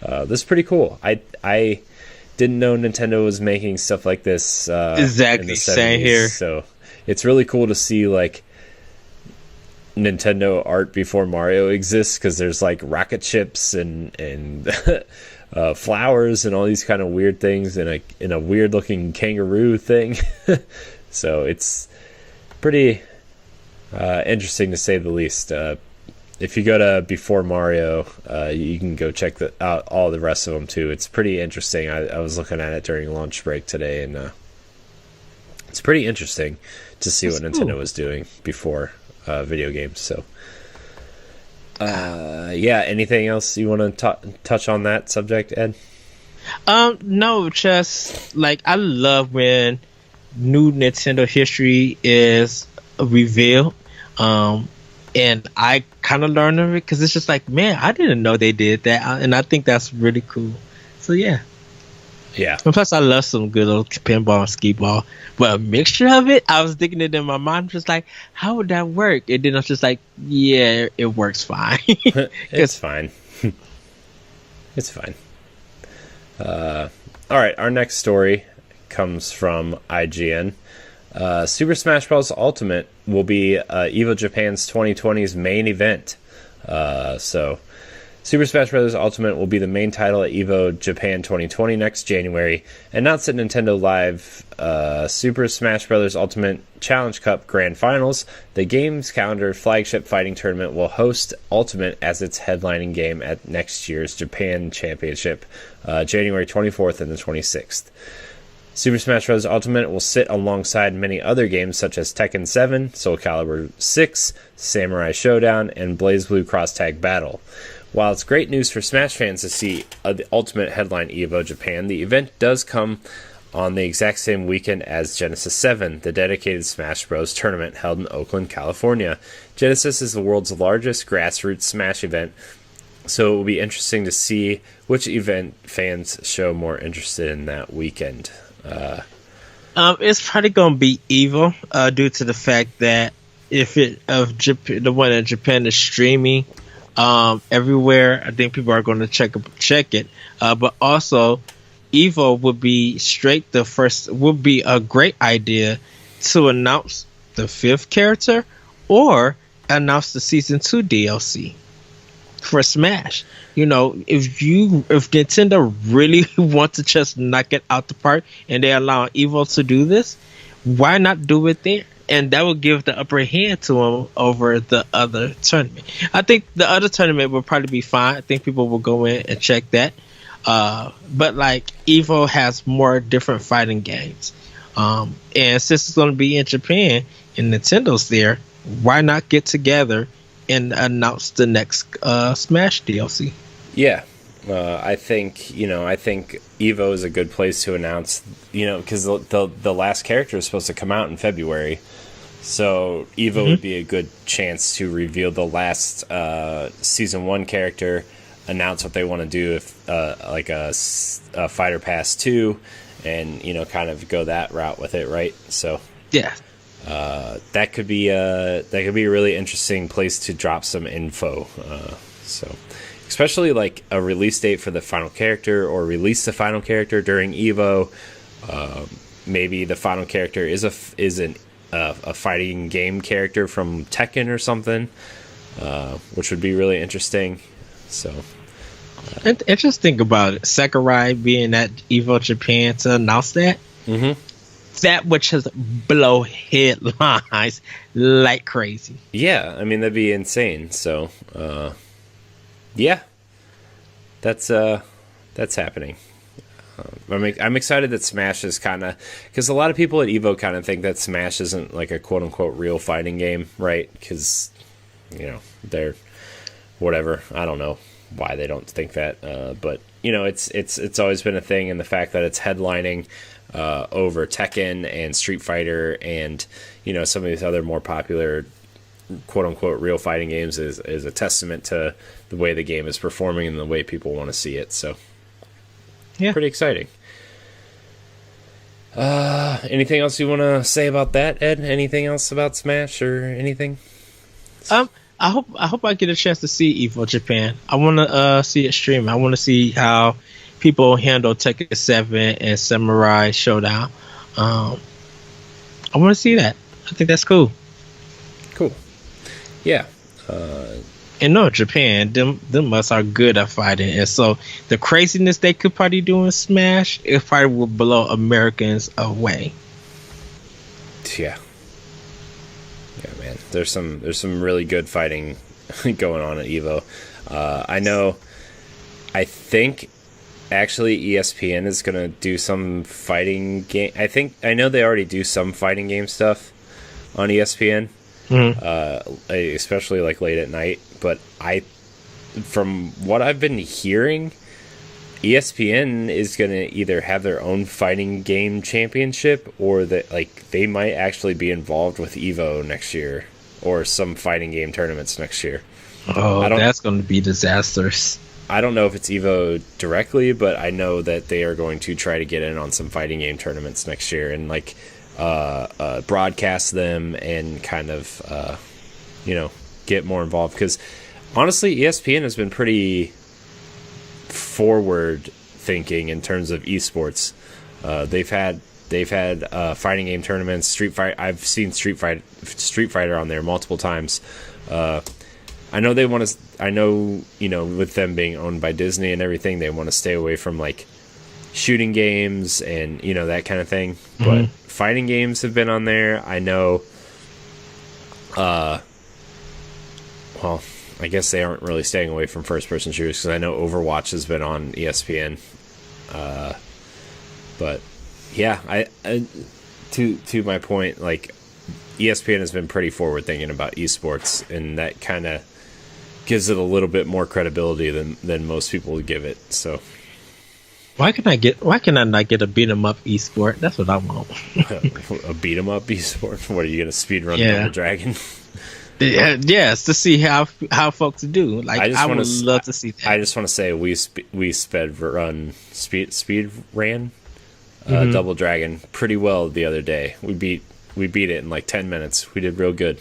this is pretty cool. I didn't know Nintendo was making stuff like this. Exactly, in the 70s, same here. So it's really cool to see like Nintendo art before Mario exists, because there's like rocket ships and flowers and all these kind of weird things in a weird looking kangaroo thing. So it's pretty interesting to say the least. If you go to Before Mario, you can go check out all the rest of them too. It's pretty interesting. I was looking at it during lunch break today, and it's pretty interesting to see what Nintendo was doing before video games. So yeah, anything else you want to touch on that subject, Ed? No, just like I love when new Nintendo history is revealed. And I kind of learned of it because it's just like, man, I didn't know they did that, and I think that's really cool. So yeah. And plus, I love some good old pinball and skee ball, but a mixture of it, I was thinking it in my mind, just like, how would that work? And then I was just like, yeah, it works fine. It's fine. It's fine. All right, our next story comes from IGN. Super Smash Bros. Ultimate will be EVO Japan's 2020's main event. So Super Smash Bros. Ultimate will be the main title at EVO Japan 2020 next January. Announced at Nintendo Live Super Smash Bros. Ultimate Challenge Cup Grand Finals, the game's calendar flagship fighting tournament will host Ultimate as its headlining game at next year's Japan Championship, January 24th and the 26th. Super Smash Bros. Ultimate will sit alongside many other games such as Tekken 7, Soul Calibur 6, Samurai Showdown, and BlazBlue Cross Tag Battle. While it's great news for Smash fans to see the Ultimate headline EVO Japan, the event does come on the exact same weekend as Genesis 7, the dedicated Smash Bros. Tournament held in Oakland, California. Genesis is the world's largest grassroots Smash event, so it will be interesting to see which event fans show more interested in that weekend. It's probably gonna be EVO, due to the fact that the one in Japan is streaming everywhere. I think people are going to check it. But also, EVO would be would be a great idea to announce the 5th character or announce the Season 2 DLC for Smash. You know, if Nintendo really want to just knock it out the park and they allow EVO to do this, why not do it there? And that will give the upper hand to them over the other tournament. I think the other tournament will probably be fine. I think people will go in and check that. But like EVO has more different fighting games. And since it's going to be in Japan and Nintendo's there, why not get together and announce the next Smash DLC? Yeah, I think EVO is a good place to announce, because the last character is supposed to come out in February, so EVO would be a good chance to reveal the last Season 1 character, announce what they want to do if like a Fighter Pass 2, and kind of go that route with it, right? So yeah. That could be a really interesting place to drop some info. So, especially like a release date for the final character, or release the final character during EVO. Maybe the final character is a fighting game character from Tekken or something, which would be really interesting. So, interesting about it. Sakurai being at EVO Japan to announce that. Mm-hmm. That would just blow headlines like crazy. Yeah, I mean, that'd be insane. So, yeah, that's happening. I'm excited that Smash is kind of, because a lot of people at EVO kind of think that Smash isn't like a quote unquote real fighting game, right? Because they're whatever. I don't know why they don't think that, but it's always been a thing, and the fact that it's headlining over Tekken and Street Fighter and some of these other more popular quote unquote real fighting games is a testament to the way the game is performing and the way people want to see it. So yeah, pretty exciting. Anything else you want to say about that, Ed? Anything else about Smash or anything? I hope I get a chance to see Evo Japan. I want to see it stream. I want to see how people handle Tekken 7 and Samurai Showdown. I want to see that. I think that's cool. Cool. Yeah. And no, Japan, them must are good at fighting. And so the craziness they could probably do in Smash, it probably would blow Americans away. Yeah. Yeah, man. There's some really good fighting going on at Evo. I think actually ESPN is going to do some fighting game. I know they already do some fighting game stuff on ESPN. Especially like late at night, but from what I've been hearing, ESPN is going to either have their own fighting game championship, or that like they might actually be involved with Evo next year or some fighting game tournaments next year. Oh, that's going to be disastrous. I don't know if it's Evo directly, but I know that they are going to try to get in on some fighting game tournaments next year and like broadcast them and kind of get more involved, because honestly ESPN has been pretty forward thinking in terms of esports. They've had fighting game tournaments, Street Fight. I've seen Street Fighter on there multiple times. I know they want to. I know, with them being owned by Disney and everything, they want to stay away from like shooting games and that kind of thing. But fighting games have been on there. I know. Well, I guess they aren't really staying away from first-person shooters, because I know Overwatch has been on ESPN. But yeah, I to my point, like ESPN has been pretty forward-thinking about esports, and that kind of gives it a little bit more credibility than most people would give it. So. Why can I not get a beat 'em up esport? That's what I want. A beat 'em up esport? What are you gonna speedrun Double Dragon? Yes, to see how folks do. Like I would love to see that. I just want to say we speed ran Double Dragon pretty well the other day. We beat it in like 10 minutes. We did real good,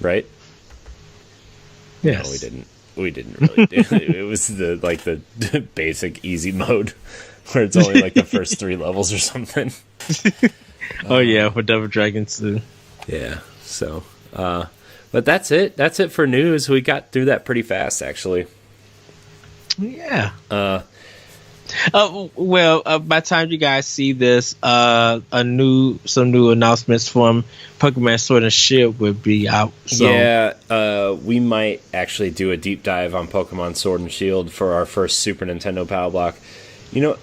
right? Yes. No, we didn't. We didn't really do it. It was the basic easy mode where it's only like the first 3 levels or something. Oh yeah, for Double Dragon 2. Yeah. So, but that's it. That's it for news. We got through that pretty fast, actually. Yeah. Well, by the time you guys see this, some new announcements from Pokemon Sword and Shield will be out. So. Yeah, we might actually do a deep dive on Pokemon Sword and Shield for our first Super Nintendo Pow Block. We're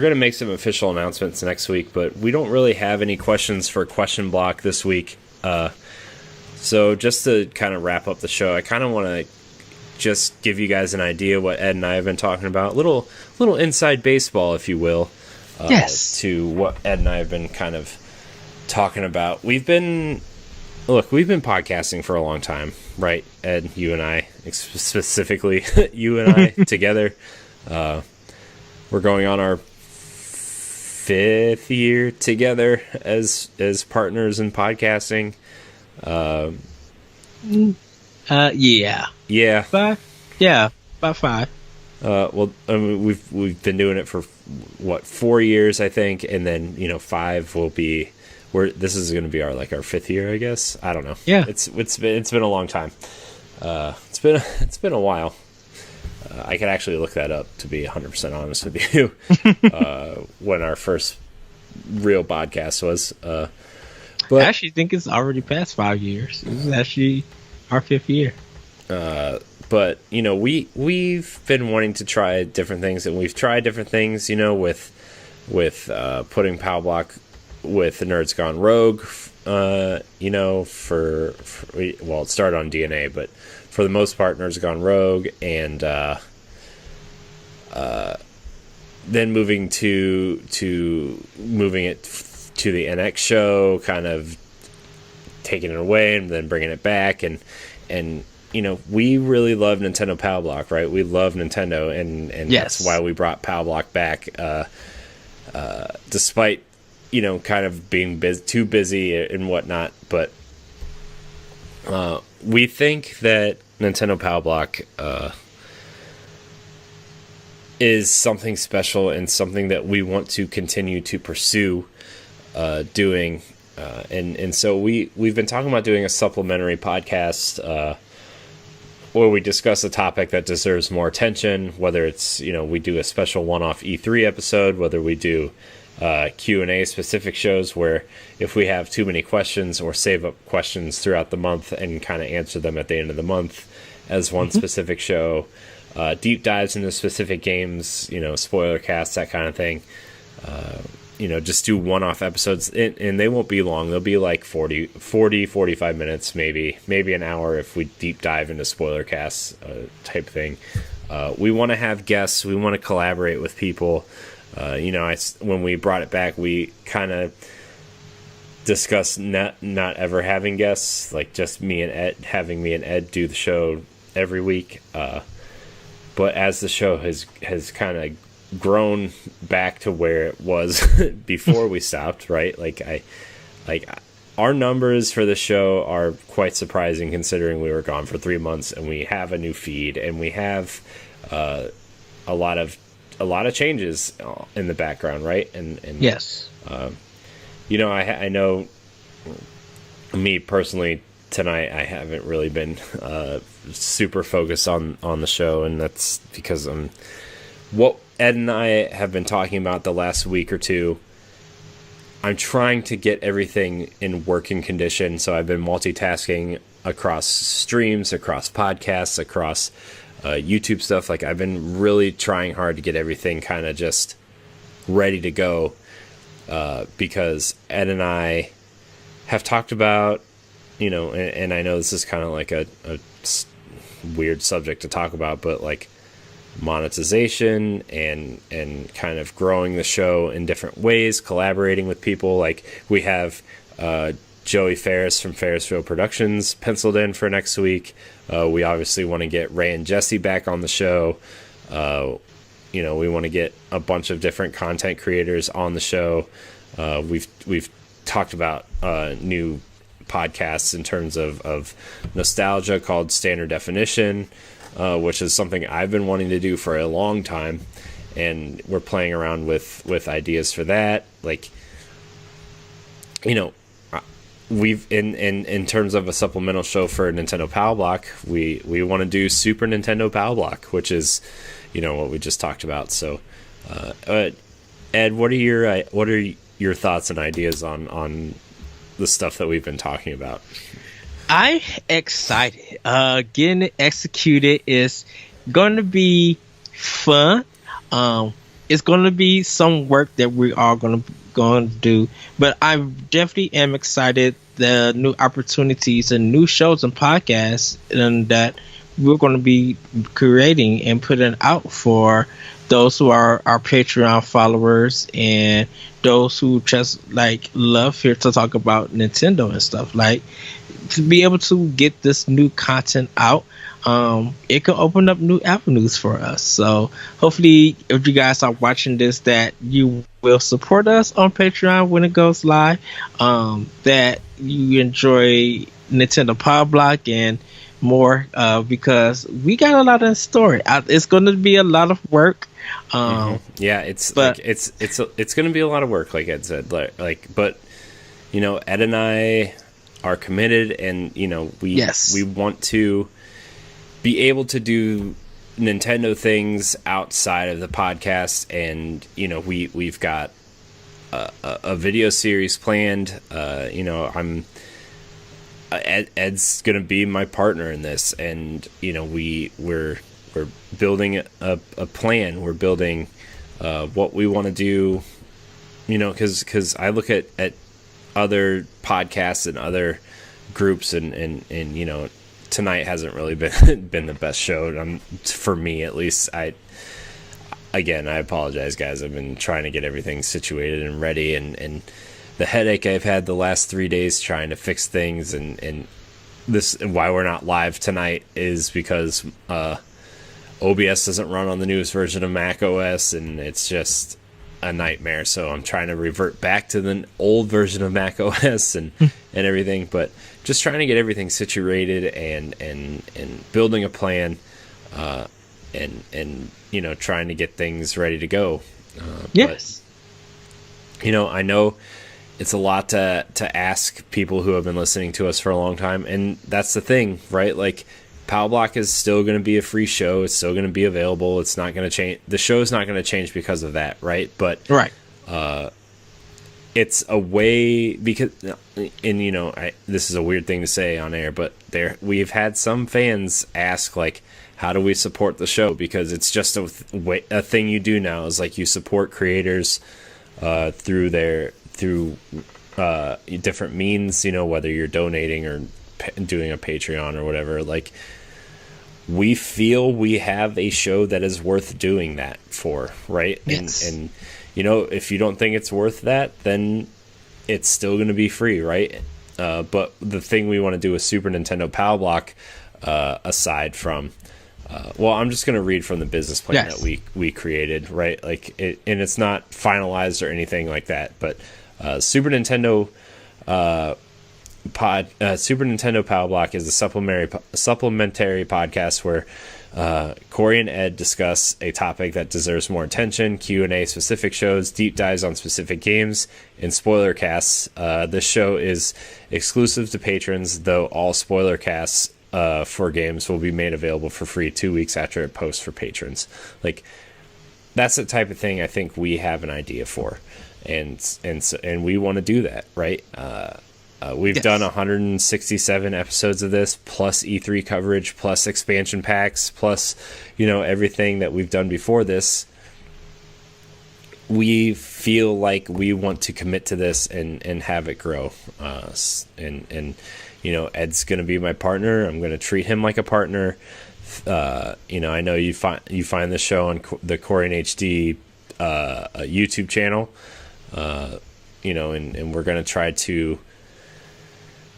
gonna make some official announcements next week, but we don't really have any questions for Question Block this week. So just to kind of wrap up the show, I kind of want to just give you guys an idea what Ed and I have been talking about, little inside baseball, if you will. Yes. To what Ed and I have been kind of talking about. We've been podcasting for a long time, right? Ed, you and I, specifically you and I together. We're going on our 5th year together as partners in podcasting. Yeah. Yeah. 5? Yeah, about 5. Well, I mean, we've been doing it for 4 years, I think, and then 5 will be. This is going to be our 5th year, I guess. I don't know. Yeah, it's been a long time. It's been a while. I could actually look that up, to be 100% honest with you. When our first real podcast was. But I actually think it's already past 5 years. This is actually our 5th year. But we've been wanting to try different things, and we've tried different things. With putting Pow Block with the Nerds Gone Rogue. It started on DNA, but for the most part, Nerds Gone Rogue, and then moving it to the NX show, kind of taking it away and then bringing it back, and we really love Nintendo Pow Block, right? We love Nintendo, and yes. That's why we brought Pow Block back. despite kind of being too busy and whatnot. But we think that Nintendo Pow Block is something special and something that we want to continue to pursue doing. And so we've been talking about doing a supplementary podcast where we discuss a topic that deserves more attention, whether it's, we do a special one-off E3 episode, whether we do Q&A specific shows where if we have too many questions or save up questions throughout the month and kind of answer them at the end of the month as one specific show, deep dives into specific games, spoiler casts, that kind of thing. Just do one-off episodes, and they won't be long. They'll be like 45 minutes, maybe an hour if we deep dive into spoiler casts type thing. We want to have guests. We want to collaborate with people. When we brought it back, we kind of discussed not ever having guests, like just me and Ed do the show every week. But as the show has kind of grown back to where it was before we stopped, right? Our numbers for the show are quite surprising considering we were gone for 3 months, and we have a new feed, and we have a lot of changes in the background, right? And yes, I know me personally tonight I haven't really been super focused on the show, and that's because what Ed and I have been talking about the last week or two. I'm trying to get everything in working condition, so I've been multitasking across streams, across podcasts, across YouTube stuff. Like, I've been really trying hard to get everything kind of just ready to go, because Ed and I have talked about, and I know this is kind of like a weird subject to talk about, but like monetization and kind of growing the show in different ways, collaborating with people. Like, we have Joey Ferris from Ferrisville Productions penciled in for next week. We obviously want to get Ray and Jesse back on the show. We want to get a bunch of different content creators on the show. We've talked about new podcasts in terms of nostalgia called Standard Definition, which is something I've been wanting to do for a long time, and we're playing around with ideas for that. Like, we've in terms of a supplemental show for Nintendo Pow Block, we want to do Super Nintendo Pow Block, which is what we just talked about. So Ed, what are your thoughts and ideas on the stuff that we've been talking about? I'm excited. Getting it executed is going to be fun. It's going to be some work that we are going to do, but I definitely am excited. The new opportunities and new shows and podcasts and that we're going to be creating and putting out for those who are our Patreon followers and those who just love here to talk about Nintendo and stuff. Like, to be able to get this new content out, it could open up new avenues for us. So hopefully, if you guys are watching this, that you will support us on Patreon when it goes live, that you enjoy Nintendo Pow Block and more, because we got a lot in store. It's going to be a lot of work. Yeah, it's going to be a lot of work, like Ed said. But Ed and I are committed, and we want to be able to do Nintendo things outside of the podcast, and we've got a video series planned. Ed's gonna be my partner in this, and we're building a plan. We're building what we want to do, because I look at other podcasts and other groups, and tonight hasn't really been the best show, for me at least. I apologize, guys. I've been trying to get everything situated and ready, and the headache I've had the last 3 days trying to fix things, and this why we're not live tonight is because OBS doesn't run on the newest version of Mac OS, and it's just a nightmare. So I'm trying to revert back to the old version of Mac OS and everything, but just trying to get everything situated and building a plan, and trying to get things ready to go. Yes. But, I know it's a lot to ask people who have been listening to us for a long time, and that's the thing, right? Like, Pow Block is still going to be a free show. It's still going to be available. It's not going to change. The show is not going to change because of that, right? But right. It's a way, because, and this is a weird thing to say on air, but we've had some fans ask, like, how do we support the show? Because it's just a thing you do now, is like you support creators through different means, whether you're donating or doing a Patreon or whatever. Like, we feel we have a show that is worth doing that for, right? Yes. And if you don't think it's worth that, then it's still going to be free, right? But the thing we want to do with Super Nintendo Pow Block, aside from, I'm just going to read from the business plan that we created, right? Like, and it's not finalized or anything like that, but Super Nintendo Pow Block is a supplementary podcast where Corey and Ed discuss a topic that deserves more attention, Q&A specific shows, deep dives on specific games, and spoiler casts. This show is exclusive to patrons, though all spoiler casts for games will be made available for free 2 weeks after it posts for patrons. Like, that's the type of thing I think we have an idea for, and we want to do that, right? We've done 167 episodes of this, plus E3 coverage, plus expansion packs, plus, everything that we've done before this. We feel like we want to commit to this and have it grow. And Ed's going to be my partner. I'm going to treat him like a partner. I know you find the show on the Corey and HD YouTube channel, and we're going to try to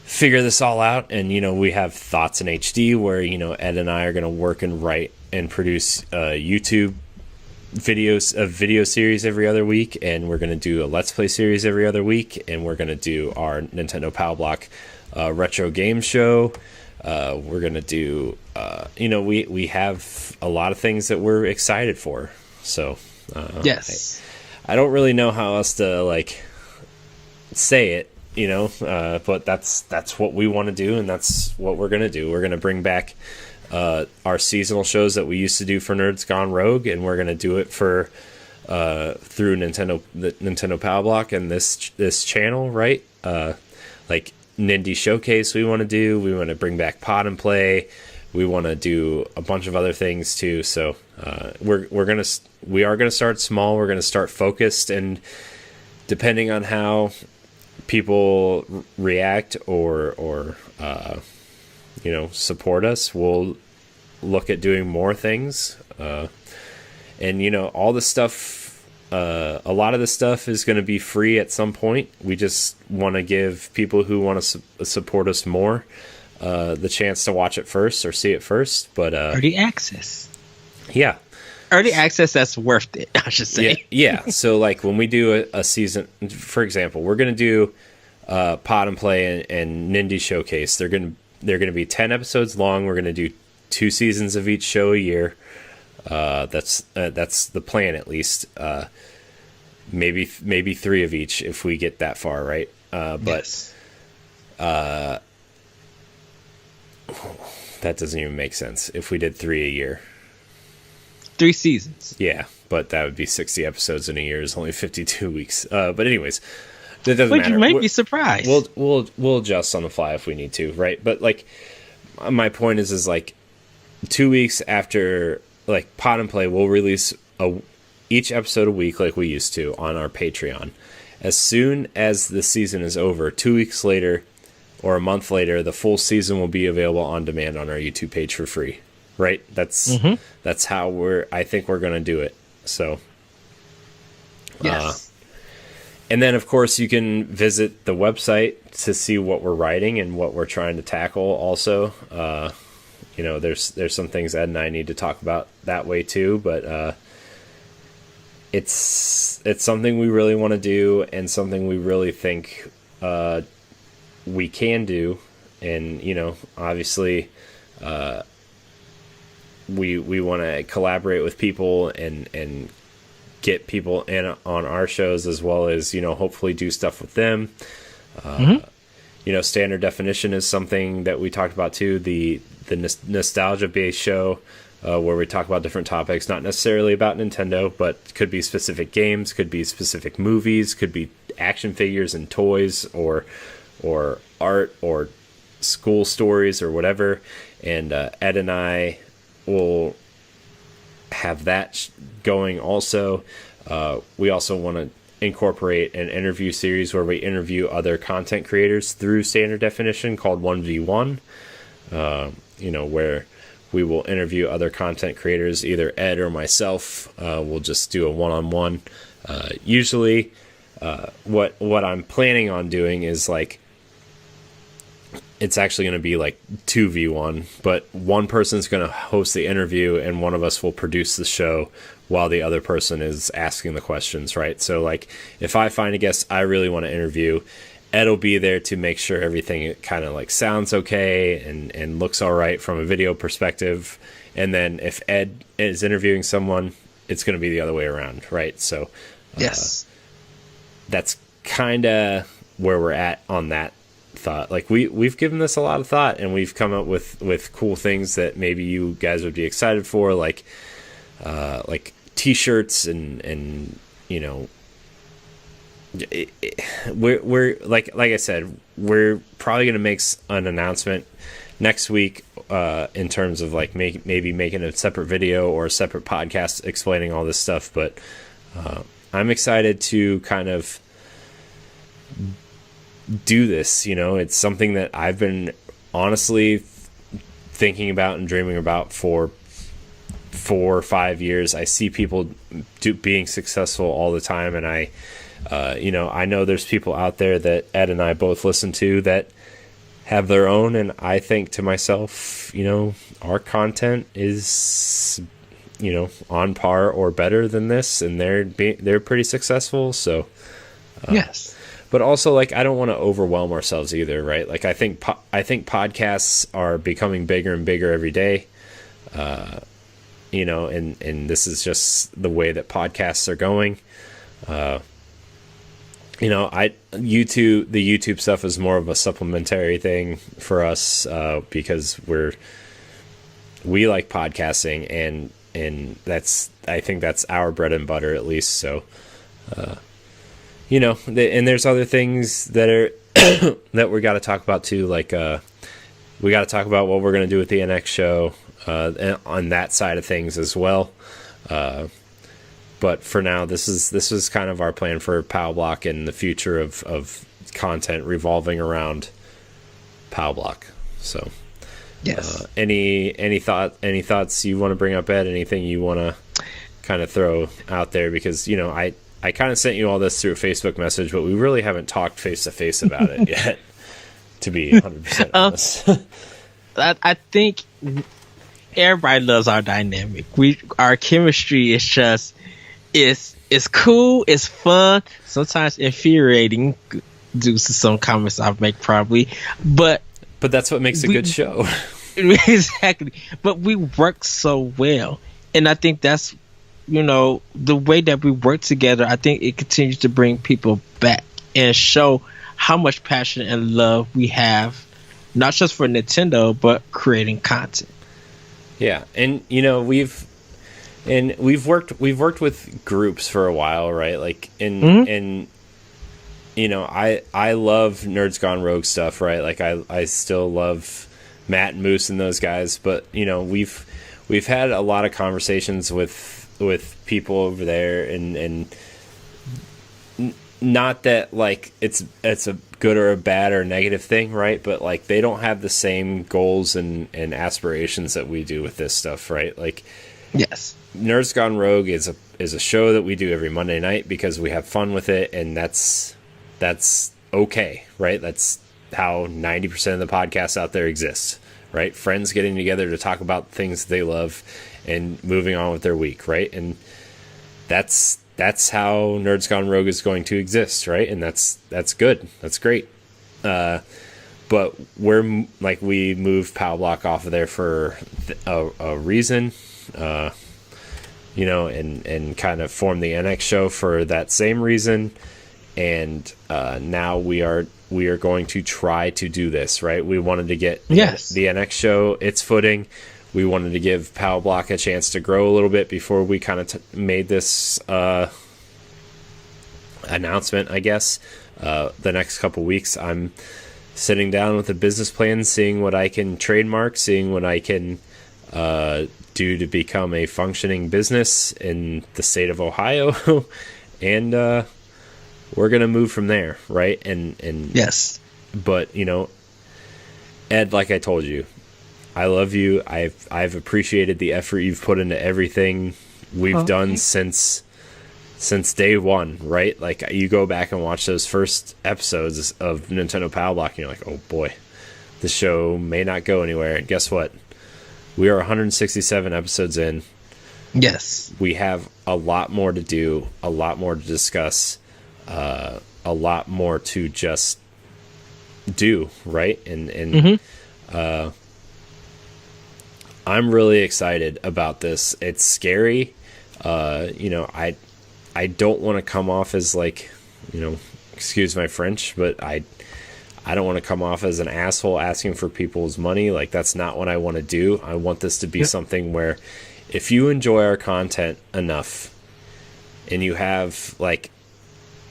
figure this all out. And we have Thoughts in HD, where Ed and I are going to work and write and produce YouTube videos, a video series every other week, and we're going to do a Let's Play series every other week, and we're going to do our Nintendo Pow Block retro game show. We're going to do we have a lot of things that we're excited for. So yes, I don't really know how else to say it, but that's what we want to do, and that's what we're going to do. We're going to bring back our seasonal shows that we used to do for Nerds Gone Rogue, and we're going to do it for through the Nintendo Pow Block and this channel, right? Like Nindy Showcase we want to do. We want to bring back Pod and Play. We want to do a bunch of other things too. So we are gonna start small. We're gonna start focused, and depending on how people react or support us, we'll look at doing more things. And all the stuff, a lot of the stuff is going to be free at some point. We just want to give people who want to support us more the chance to watch it first or see it first. But early access. Yeah. Early access that's worth it, I should say. Yeah. So when we do a season, for example, we're going to do Pod and Play and Nindy Showcase. They're going to be 10 episodes long. We're going to do 2 seasons of each show a year. That's the plan, at least. Maybe 3 of each if we get that far, right? But that doesn't even make sense. If we did 3 a year, 3 seasons. Yeah, but that would be 60 episodes in a year. Is only 52 weeks. But anyways, that doesn't matter. You might be surprised. We'll adjust on the fly if we need to, right? But my point is 2 weeks after Pod and Play, we'll release each episode a week like we used to on our Patreon. As soon as the season is over, 2 weeks later or a month later, the full season will be available on demand on our YouTube page for free. Right? That's how I think we're going to do it. So, yes. And then of course you can visit the website to see what we're writing and what we're trying to tackle. Also, there's some things Ed and I need to talk about that way too. But it's something we really want to do, and something we really think we can do. And obviously we want to collaborate with people and get people in on our shows, as well as hopefully do stuff with them. Standard definition is something that we talked about too, the nostalgia based show, where we talk about different topics, not necessarily about Nintendo, but could be specific games, could be specific movies, could be action figures and toys, or art, or school stories, or whatever. And Ed and I will have that going also. We also want to incorporate an interview series where we interview other content creators through standard definition, called 1v1, where we will interview other content creators, either Ed or myself. We'll just do a one-on-one. Usually what I'm planning on doing is like, it's actually going to be like 2v1, but one person's going to host the interview and one of us will produce the show while the other person is asking the questions, right? So like, if I find a guest I really want to interview, Ed will be there to make sure everything kind of like sounds okay and looks all right from a video perspective. And then if Ed is interviewing someone, it's going to be the other way around, right? So yes, that's kind of where we're at on that thought. Like we've given this a lot of thought, and we've come up with cool things that maybe you guys would be excited for, like t-shirts and we're like I said, we're probably going to make an announcement next week in terms of like maybe making a separate video or a separate podcast explaining all this stuff. But I'm excited to kind of do this. It's something that I've been honestly thinking about and dreaming about for 4 or 5 years. I see people being successful all the time, and I know there's people out there that Ed and I both listen to that have their own, and I think to myself, our content is on par or better than this, and they're pretty successful. So yes. But also, like, I don't want to overwhelm ourselves either, right? Like, I think podcasts are becoming bigger and bigger every day, and this is just the way that podcasts are going. The YouTube stuff is more of a supplementary thing for us, because we like podcasting, and I think that's our bread and butter, at least. So, and there's other things that are that we got to talk about too. Like, we got to talk about what we're going to do with the NX show, on that side of things as well. But for now, this is kind of our plan for Pow Block and the future of content revolving around Pow Block. So, yes. Any thoughts you want to bring up, Ed? Anything you want to kind of throw out there? Because I kind of sent you all this through a Facebook message, but we really haven't talked face to face about it yet. To be 100% honest, I think everybody loves our dynamic. Our chemistry is just it's cool, it's fun, sometimes infuriating due to some comments I make probably, but that's what makes a good show. Exactly. But we work so well, and I think that's the way that we work together. I think it continues to bring people back and show how much passion and love we have, not just for Nintendo, but creating content. Yeah, and we've worked with groups for a while, right? Like I love Nerds Gone Rogue stuff, right? Like I still love Matt and Moose and those guys, but we've had a lot of conversations with people over there, and not that like it's a good or a bad or a negative thing, right? But like, they don't have the same goals and aspirations that we do with this stuff, right? Like, yes, Nerds Gone Rogue is a show that we do every Monday night because we have fun with it, and that's okay, right? That's how 90% of the podcasts out there exist, right? Friends getting together to talk about things they love and moving on with their week, right? And that's that's how Nerds Gone Rogue is going to exist, right? And that's good. That's great. But we moved Pow Block off of there for a reason, and kind of formed the NX show for that same reason. And now we are going to try to do this, right? We wanted to get the NX show its footing. We wanted to give Pow Block a chance to grow a little bit before we kind of made this announcement, I guess. The next couple weeks, I'm sitting down with a business plan, seeing what I can trademark, seeing what I can do to become a functioning business in the state of Ohio. And we're going to move from there, right? And yes. But, Ed, like I told you, I love you. I've appreciated the effort you've put into everything we've done since day one, right? Like, you go back and watch those first episodes of Nintendo Pow Block, and you're like, oh boy, the show may not go anywhere. And guess what? We are 167 episodes in. Yes. We have a lot more to do, a lot more to discuss, a lot more to just do, right? And I'm really excited about this. It's scary. I don't want to come off as like, excuse my French, but I don't want to come off as an asshole asking for people's money. Like, that's not what I want to do. I want this to be something where if you enjoy our content enough and you have like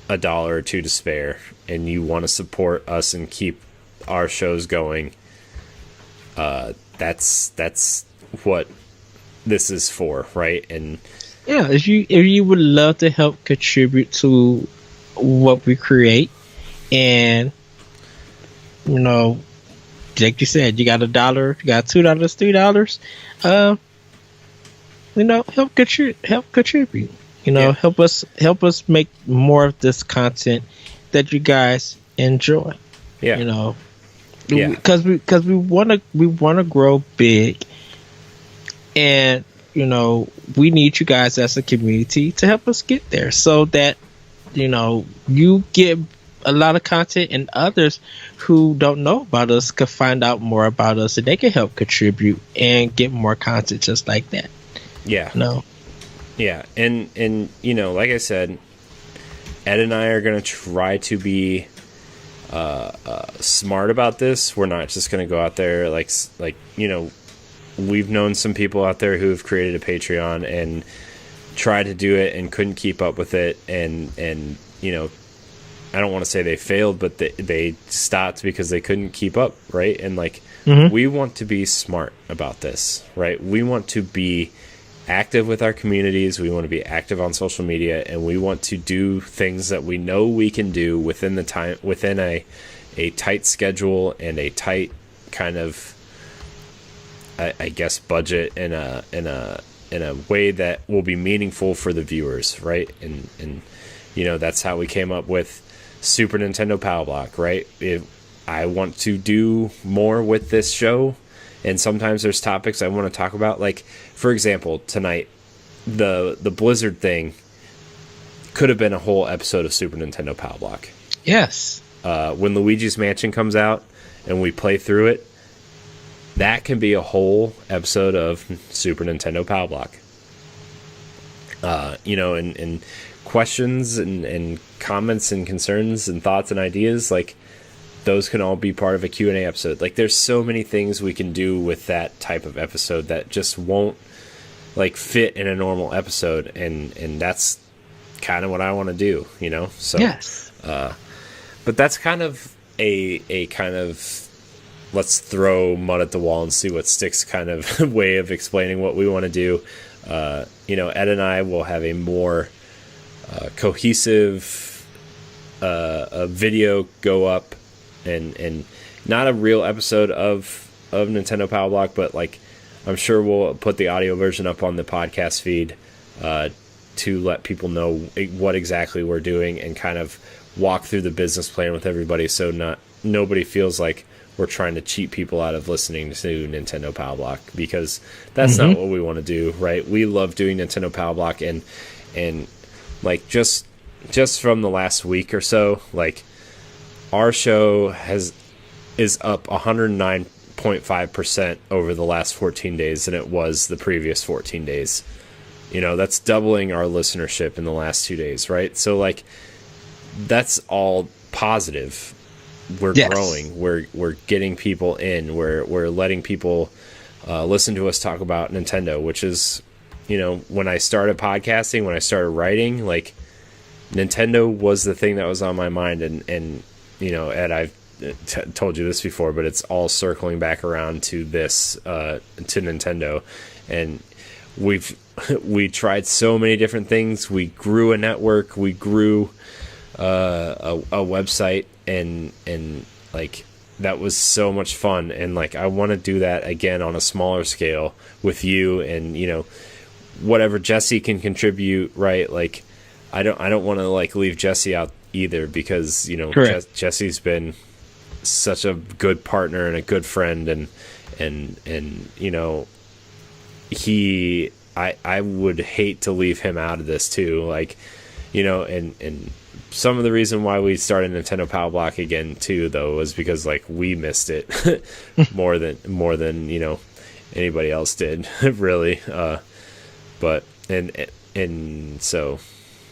$1 or $2 to spare and you want to support us and keep our shows going, that's what this is for, right? And if you would love to help contribute to what we create, and like you said, you got $1, you got $2, $3, help contribute. Help us make more of this content that you guys enjoy. Because we want to grow big, and we need you guys as a community to help us get there, so that you get a lot of content, and others who don't know about us can find out more about us, and they can help contribute and get more content just like that. And like I said, Ed and I are going to try to be smart about this. We're not just going to go out there like we've known some people out there who have created a Patreon and tried to do it and couldn't keep up with it, and I don't want to say they failed, but they stopped because they couldn't keep up, right? And we want to be smart about this, right? We want to be active with our communities. We want to be active on social media, and we want to do things that we know we can do within a tight schedule and a tight kind of, I guess, budget in a way that will be meaningful for the viewers, right? And that's how we came up with Super Nintendo Pow Block, right? I want to do more with this show, and sometimes there's topics I want to talk about. Like, for example, tonight, the Blizzard thing could have been a whole episode of Super Nintendo Pow Block. Yes. When Luigi's Mansion comes out and we play through it, that can be a whole episode of Super Nintendo Pow Block. And questions and comments and concerns and thoughts and ideas, like, those can all be part of a Q&A episode. Like, there's so many things we can do with that type of episode that just won't fit in a normal episode, and that's kind of what I want to do, so yes. But that's kind of a kind of let's throw mud at the wall and see what sticks kind of way of explaining what we want to do. Ed and I will have a more cohesive video go up, and not a real episode of Nintendo Pow Block, but I'm sure we'll put the audio version up on the podcast feed to let people know what exactly we're doing and kind of walk through the business plan with everybody, so nobody feels like we're trying to cheat people out of listening to Nintendo Pow Block, because that's not what we want to do, right? We love doing Nintendo Pow Block, and like just from the last week or so, like our show is up 109.5% over the last 14 days than it was the previous 14 days. You know, that's doubling our listenership in the last 2 days, right? So like that's all positive. We're growing. We're getting people in. We're letting people listen to us talk about Nintendo, which is, you know, when I started podcasting, when I started writing, like Nintendo was the thing that was on my mind. And you know, Ed, I've told you this before, but it's all circling back around to this, to Nintendo. And we tried so many different things. We grew a network. We grew a website, and like that was so much fun. And like I want to do that again on a smaller scale with you, and you know, whatever Jesse can contribute, right? Like I don't want to like leave Jesse out either, because you know Jesse's been such a good partner and a good friend, and you know, I would hate to leave him out of this too, like, you know, and some of the reason why we started Nintendo Pow Block again too, though, was because like we missed it more than you know anybody else did, really. But and so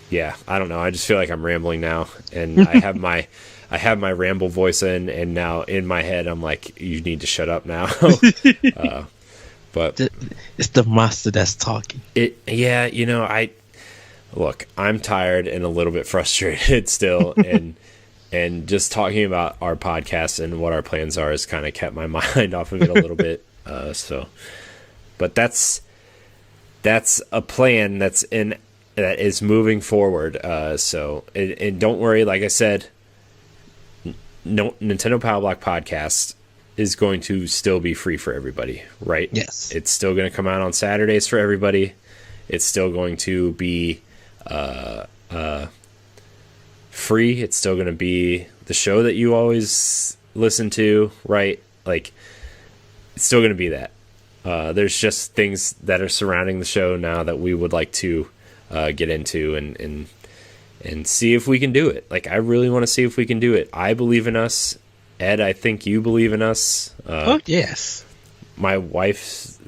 yeah, I don't know. I just feel like I'm rambling now, and I have my ramble voice in, and now in my head I'm like, you need to shut up now. But it's the master that's talking. Yeah, you know, I'm tired and a little bit frustrated still, and just talking about our podcast and what our plans are has kind of kept my mind off of it a little bit. But that's a plan that is moving forward. So don't worry. Like I said, no, Nintendo Pow Block podcast is going to still be free for everybody, right? Yes. It's still going to come out on Saturdays for everybody. It's still going to be free. It's still going to be the show that you always listen to, right? Like, it's still going to be that. There's just things that are surrounding the show now that we would like to get into and see if we can do it. Like, I really want to see if we can do it. I believe in us. Ed, I think you believe in us. Oh, yes. My wife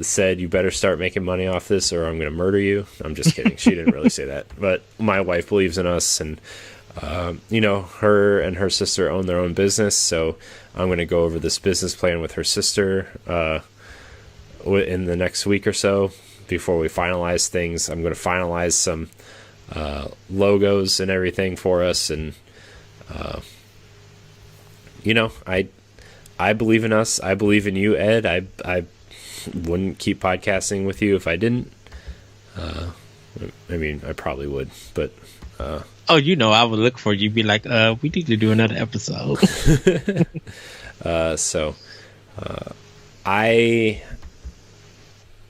said, you better start making money off this or I'm going to murder you. I'm just kidding. She didn't really say that. But my wife believes in us, and, you know, her and her sister own their own business. So I'm going to go over this business plan with her sister in the next week or so before we finalize things. I'm going to finalize some logos and everything for us. And, you know, I believe in us. I believe in you, Ed. I wouldn't keep podcasting with you if I didn't. I mean, I probably would, but... oh, you know, I would look for you, be like, we need to do another episode.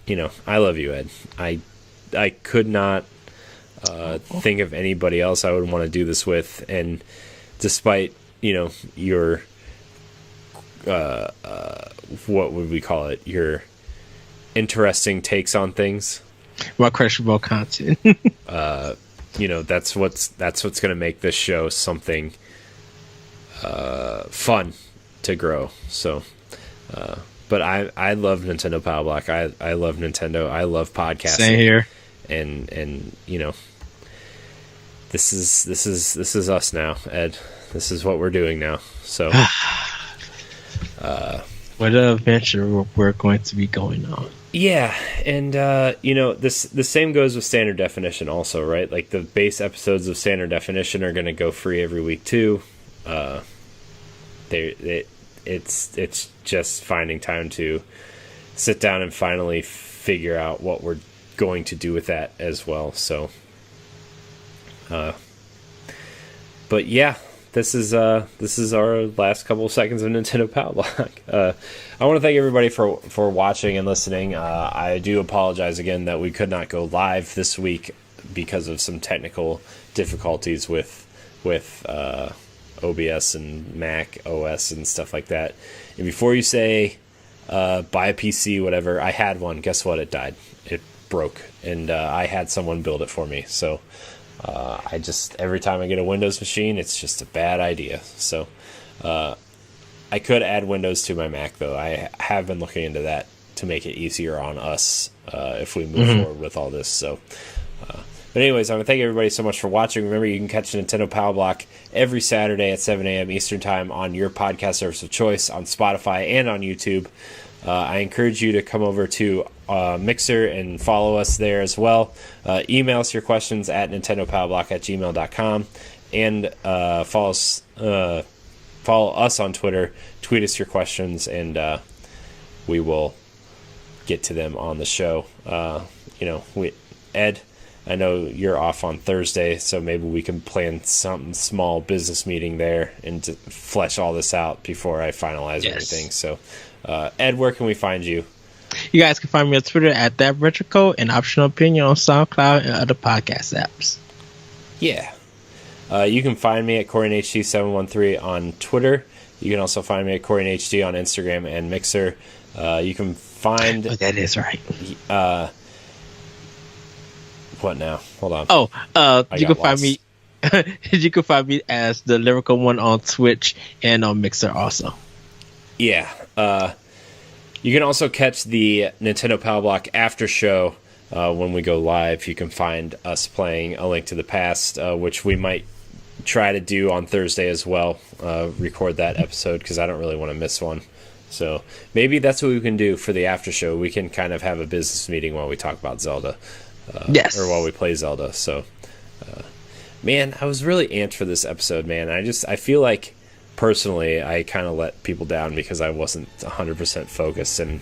You know, I love you, Ed. I could not think of anybody else I would want to do this with, and despite, you know, your what would we call it? Your interesting takes on things. Well, questionable content. You know, that's what's going to make this show something fun to grow. So, but I love Nintendo Pow Block. I love Nintendo. I love podcasting. Same here. And you know, this is us now, Ed. This is what we're doing now. So, what adventure we're going to be going on. Yeah, and you know, the same goes with Standard Definition also, right? Like the base episodes of Standard Definition are going to go free every week too. It's just finding time to sit down and finally figure out what we're going to do with that as well. So, but yeah. This is our last couple of seconds of Nintendo Pow Block. I want to thank everybody for watching and listening. I do apologize again that we could not go live this week because of some technical difficulties with OBS and Mac OS and stuff like that. And before you say buy a PC, whatever, I had one. Guess what? It died. It broke, and I had someone build it for me. So I just, every time I get a Windows machine, it's just a bad idea. So I could add Windows to my Mac, though. I have been looking into that to make it easier on us if we move forward with all this. So, but anyways, I want to thank everybody so much for watching. Remember, you can catch Nintendo Pow Block every Saturday at 7 a.m. Eastern Time on your podcast service of choice, on Spotify and on YouTube. I encourage you to come over to Mixer and follow us there as well. Email us your questions at nintendopowblock@gmail.com, and follow us on Twitter. Tweet us your questions, and we will get to them on the show. Ed, I know you're off on Thursday, so maybe we can plan some small business meeting there and to flesh all this out before I finalize everything. So, Ed, where can we find you? You guys can find me on Twitter at ThatRetroCode and Optional Opinion on SoundCloud and other podcast apps. Yeah. You can find me at CoreyNHD713 on Twitter. You can also find me at CoreyNHD on Instagram and Mixer. You can find... Oh, that is right. What now? Hold on. You can find me... you can find me as the Lyrical One on Twitch and on Mixer also. Yeah. You can also catch the Nintendo Pow Block after show when we go live. You can find us playing A Link to the Past, which we might try to do on Thursday as well. Record that episode because I don't really want to miss one. So maybe that's what we can do for the after show. We can kind of have a business meeting while we talk about Zelda. Or while we play Zelda. So, man, I was really amped for this episode, man. I feel like personally I kind of let people down because I wasn't 100% focused, and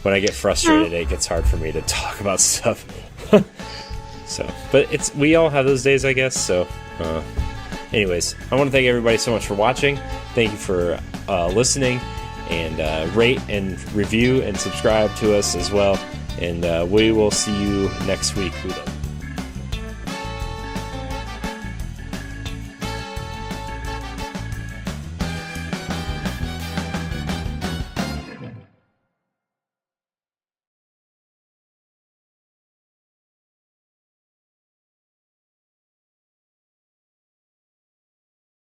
when I get frustrated it gets hard for me to talk about stuff. So, but we all have those days, I guess. So anyways, I want to thank everybody so much for watching. Thank you for listening, and rate and review and subscribe to us as well, and we will see you next week.